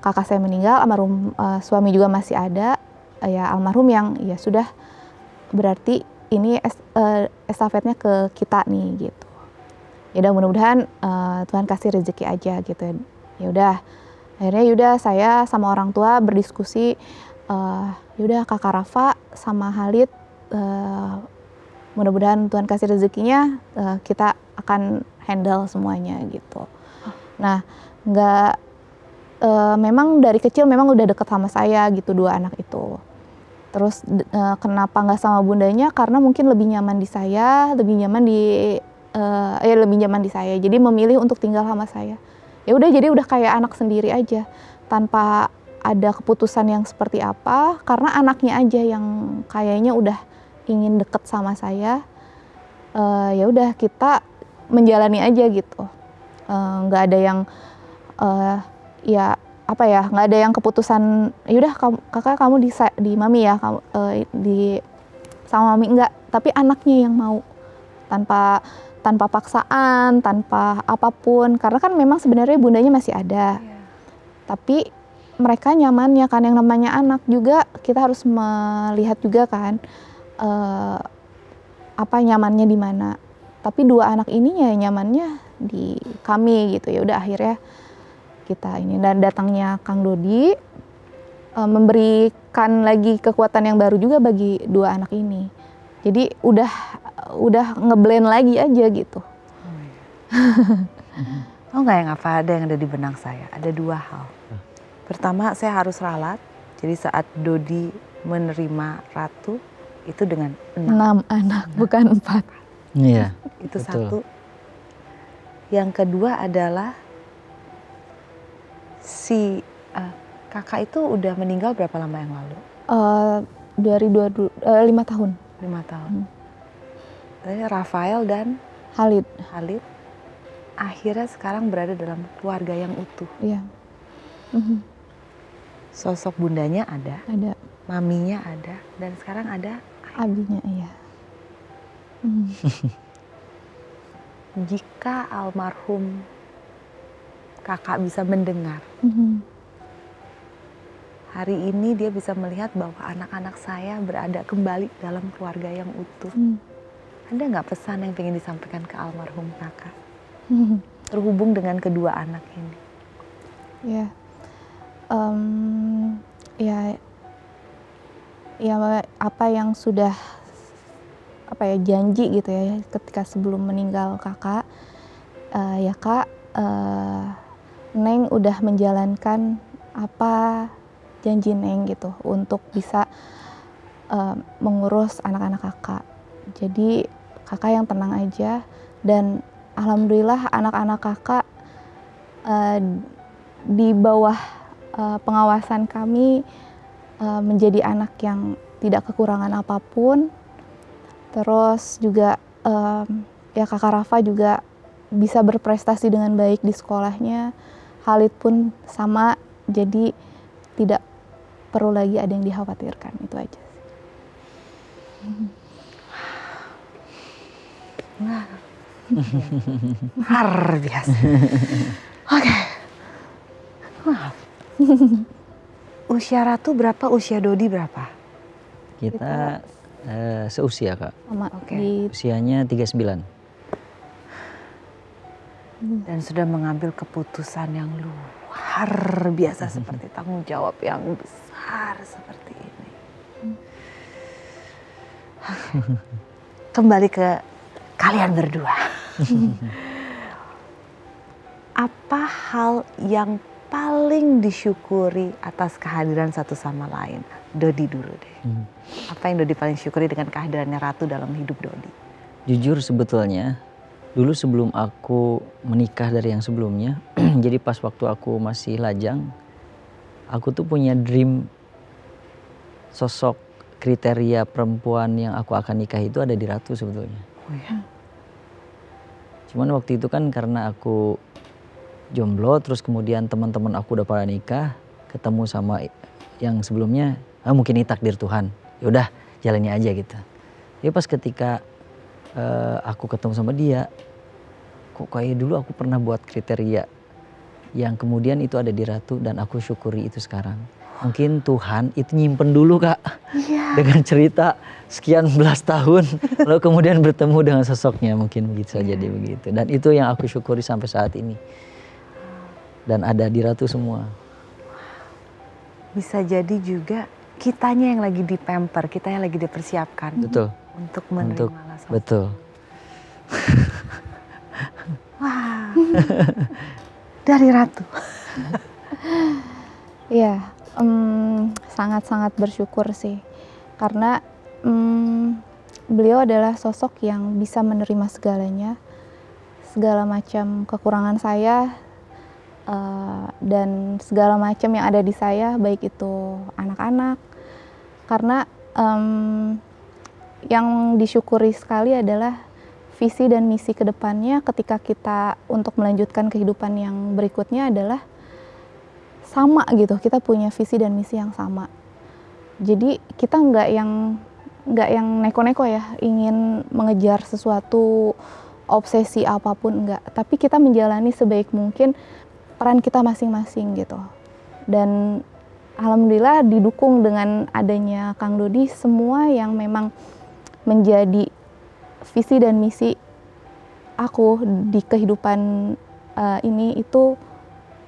kakak saya meninggal, almarhum suami juga masih ada. Ya almarhum yang ya sudah berarti ini estafetnya ke kita nih gitu. Ya udah mudah-mudahan Tuhan kasih rezeki aja gitu. Ya udah. Akhirnya saya sama orang tua berdiskusi, yaudah kakak Rafa sama Halid mudah-mudahan Tuhan kasih rezekinya, kita akan handle semuanya gitu. Nah memang dari kecil memang udah deket sama saya gitu 2 anak itu. Terus kenapa nggak sama bundanya, karena mungkin lebih nyaman di saya, lebih nyaman di ya lebih nyaman di saya. Jadi memilih untuk tinggal sama saya. Ya udah, jadi udah kayak anak sendiri aja, tanpa ada keputusan yang seperti apa, karena anaknya aja yang kayaknya udah ingin deket sama saya. Ya udah, kita menjalani aja gitu. Nggak ada yang nggak ada yang keputusan yaudah kakak kamu di mami ya, kamu di sama mami, enggak, tapi anaknya yang mau, tanpa paksaan, tanpa apapun, karena kan memang sebenarnya bundanya masih ada, tapi mereka nyamannya kan, yang namanya anak juga kita harus melihat juga kan apa nyamannya di mana. Tapi dua anak ini ya nyamannya di kami gitu. Ya udah, akhirnya kita ini, dan datangnya Kang Dodi memberikan lagi kekuatan yang baru juga bagi dua anak ini. Jadi udah ngeblend lagi aja gitu. Oh nggak, yang apa ada yang ada di benak saya? Ada dua hal. Pertama, saya harus ralat. Jadi saat Dodi menerima Ratu itu dengan 6 anak, bukan 4. Iya. Itu betul. satu. Yang kedua adalah si kakak itu udah meninggal berapa lama yang lalu? Dari 5 tahun. 5 tahun. Rafael dan Khalid akhirnya sekarang berada dalam keluarga yang utuh. Iya. Sosok bundanya ada, maminya ada, dan sekarang ada abinya. Iya. Jika almarhum kakak bisa mendengar, hari ini dia bisa melihat bahwa anak-anak saya berada kembali dalam keluarga yang utuh. Ada nggak pesan yang pengen disampaikan ke almarhum kakak? Terhubung dengan kedua anak ini. Ya, ya apa yang sudah janji gitu ya ketika sebelum meninggal kakak, ya kak, Neng udah menjalankan apa janji Neng gitu untuk bisa mengurus anak-anak kakak. Jadi kakak yang tenang aja, dan alhamdulillah anak-anak kakak di bawah pengawasan kami menjadi anak yang tidak kekurangan apapun. Terus juga ya kakak Rafa juga bisa berprestasi dengan baik di sekolahnya. Khalid pun sama, jadi tidak perlu lagi ada yang dikhawatirkan, itu aja sih. Luar biasa. Oke. Maaf. Usia Ratu berapa, usia Dodi berapa? Kita seusia kak. Sama. Usianya 39. Dan sudah mengambil keputusan yang luar biasa seperti tanggung jawab yang besar seperti ini. Kembali ke kalian berdua. Apa hal yang paling disyukuri atas kehadiran satu sama lain? Dodi dulu deh. Apa yang Dodi paling syukuri dengan kehadirannya Ratu dalam hidup Dodi? Jujur sebetulnya, dulu sebelum aku menikah dari yang sebelumnya, jadi pas waktu aku masih lajang, aku tuh punya dream sosok kriteria perempuan yang aku akan nikah itu ada di Ratu sebetulnya. Oh ya. Cuman waktu itu kan karena aku jomblo, terus kemudian teman-teman aku udah pada nikah, ketemu sama yang sebelumnya, mungkin ini takdir Tuhan, yaudah jalani aja gitu. Jadi pas ketika aku ketemu sama dia, kok kayak dulu aku pernah buat kriteria yang kemudian itu ada di Ratu, dan aku syukuri itu sekarang. Mungkin Tuhan itu nyimpen dulu kak, dengan cerita sekian belas tahun, lalu kemudian bertemu dengan sosoknya, mungkin begitu saja dia begitu. Dan itu yang aku syukuri sampai saat ini. Dan ada di Ratu semua. Bisa jadi juga kitanya yang lagi dipamper, kita yang lagi dipersiapkan. Betul. Untuk menerima sosok. Betul. Wah. Dari Ratu. Iya, sangat-sangat bersyukur sih. Karena beliau adalah sosok yang bisa menerima segalanya segala macam kekurangan saya dan segala macam yang ada di saya, baik itu anak-anak. Karena yang disyukuri sekali adalah visi dan misi kedepannya ketika kita untuk melanjutkan kehidupan yang berikutnya adalah sama gitu. Kita punya visi dan misi yang sama. Jadi kita nggak yang neko-neko ya, ingin mengejar sesuatu obsesi apapun, enggak. Tapi kita menjalani sebaik mungkin peran kita masing-masing gitu. Dan alhamdulillah didukung dengan adanya Kang Dodi, semua yang memang menjadi visi dan misi aku di kehidupan ini itu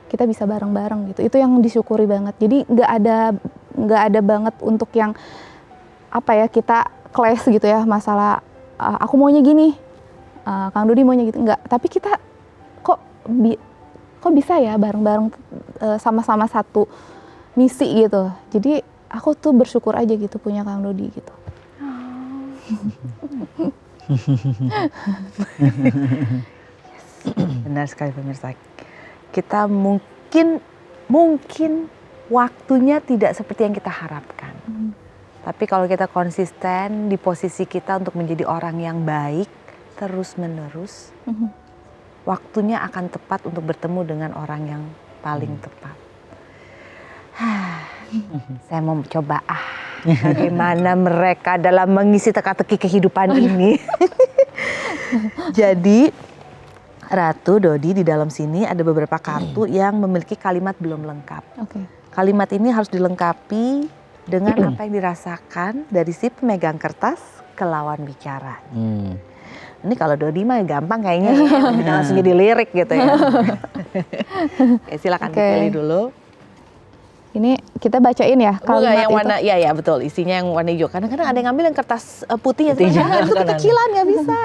kita bisa bareng-bareng gitu. Itu yang disyukuri banget. Jadi nggak ada banget untuk yang apa ya, kita clash gitu ya, masalah aku maunya gini, Kang Dodi maunya gitu, enggak. Tapi kita kok bisa ya bareng-bareng sama-sama satu misi gitu. Jadi aku tuh bersyukur aja gitu punya Kang Dodi gitu. Benar sekali pemirsa. Kita mungkin waktunya tidak seperti yang kita harapkan. Tapi kalau kita konsisten di posisi kita untuk menjadi orang yang baik terus-menerus, waktunya akan tepat untuk bertemu dengan orang yang paling tepat. Saya mau coba bagaimana mereka dalam mengisi teka-teki kehidupan ini. Jadi Ratu, Dodi, di dalam sini ada beberapa kartu yang memiliki kalimat belum lengkap. Kalimat ini harus dilengkapi dengan apa yang dirasakan dari si pemegang kertas ke lawan bicara. Ini kalau Dodi mah gampang kayaknya, ya. Langsung jadi lirik gitu ya. Oke, silakan dipilih dulu. Ini kita bacain ya kalimat yang warna, itu. ya betul, isinya yang warna hijau. Kadang-kadang ada yang ngambil yang kertas putih ya, itu kekecilan nggak bisa.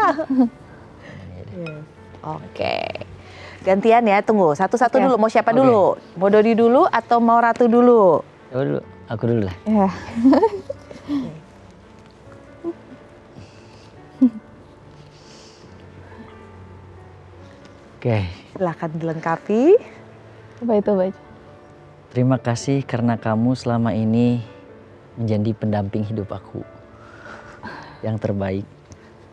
Oke, gantian ya, tunggu satu-satu dulu. Mau siapa dulu? Mau Dodi dulu atau mau Ratu dulu? Dulu, aku dulu lah. Ya. Oke. Silahkan dilengkapi. Apa itu baca? Terima kasih karena kamu selama ini menjadi pendamping hidup aku yang terbaik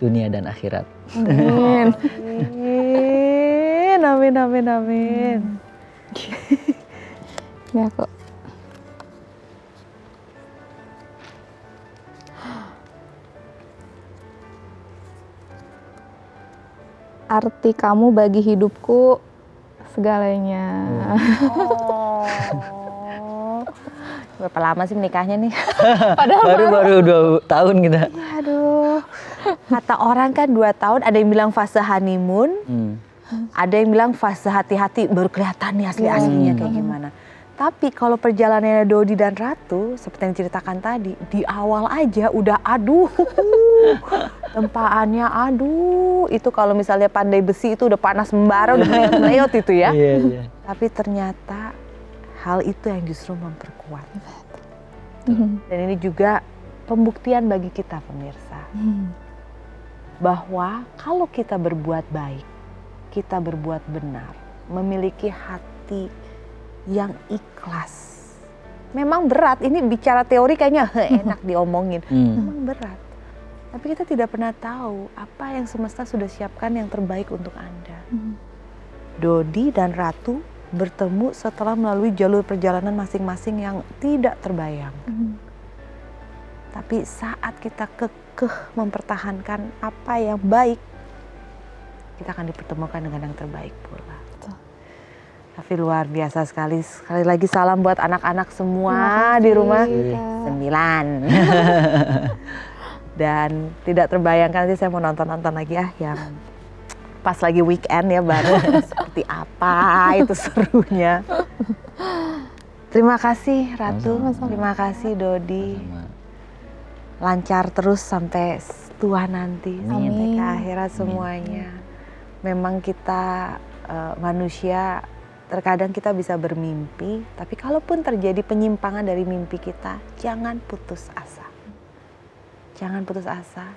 dunia dan akhirat. Amin. Amin, amin, amin. Ya kok. Arti kamu bagi hidupku segalanya. Berapa lama sih menikahnya nih? Padahal baru 2 tahun kita. Aduh. Kata orang kan 2 tahun, ada yang bilang fase honeymoon, ada yang bilang fase hati-hati, baru kelihatan nih asli-aslinya kayak gimana. Tapi kalau perjalanannya Dodi dan Ratu, seperti yang diceritakan tadi, di awal aja udah aduh, tempaannya aduh, itu kalau misalnya pandai besi itu udah panas membara, udah meleot itu ya. Iya. Tapi ternyata hal itu yang justru memperkuat. Dan ini juga pembuktian bagi kita pemirsa. Bahwa kalau kita berbuat baik, kita berbuat benar, memiliki hati yang ikhlas. Memang berat, ini bicara teori kayaknya enak diomongin. Memang berat. Tapi kita tidak pernah tahu apa yang semesta sudah siapkan yang terbaik untuk Anda. Dodi dan Ratu bertemu setelah melalui jalur perjalanan masing-masing yang tidak terbayang. Tapi saat kita kekeh mempertahankan apa yang baik, kita akan dipertemukan dengan yang terbaik pula. Tapi luar biasa sekali. Sekali lagi salam buat anak-anak semua di rumah. 9. Dan tidak terbayangkan, nanti saya mau nonton-nonton lagi ya yang pas lagi weekend ya bareng. Seperti apa itu serunya. Terima kasih Ratu, terima kasih Dodi. Lancar terus sampai tua nanti, sampai ke akhirat semuanya. Memang kita manusia, terkadang kita bisa bermimpi, tapi kalaupun terjadi penyimpangan dari mimpi kita, jangan putus asa. Jangan putus asa,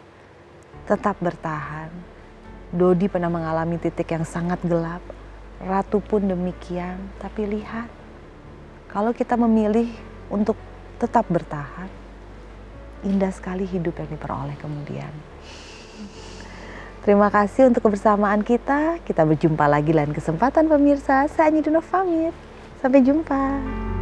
tetap bertahan. Dodi pernah mengalami titik yang sangat gelap. Ratu pun demikian. Tapi lihat, kalau kita memilih untuk tetap bertahan, indah sekali hidup yang diperoleh kemudian. Terima kasih untuk kebersamaan kita. Kita berjumpa lagi lain kesempatan pemirsa. Saya Anyi Dunov pamit. Sampai jumpa.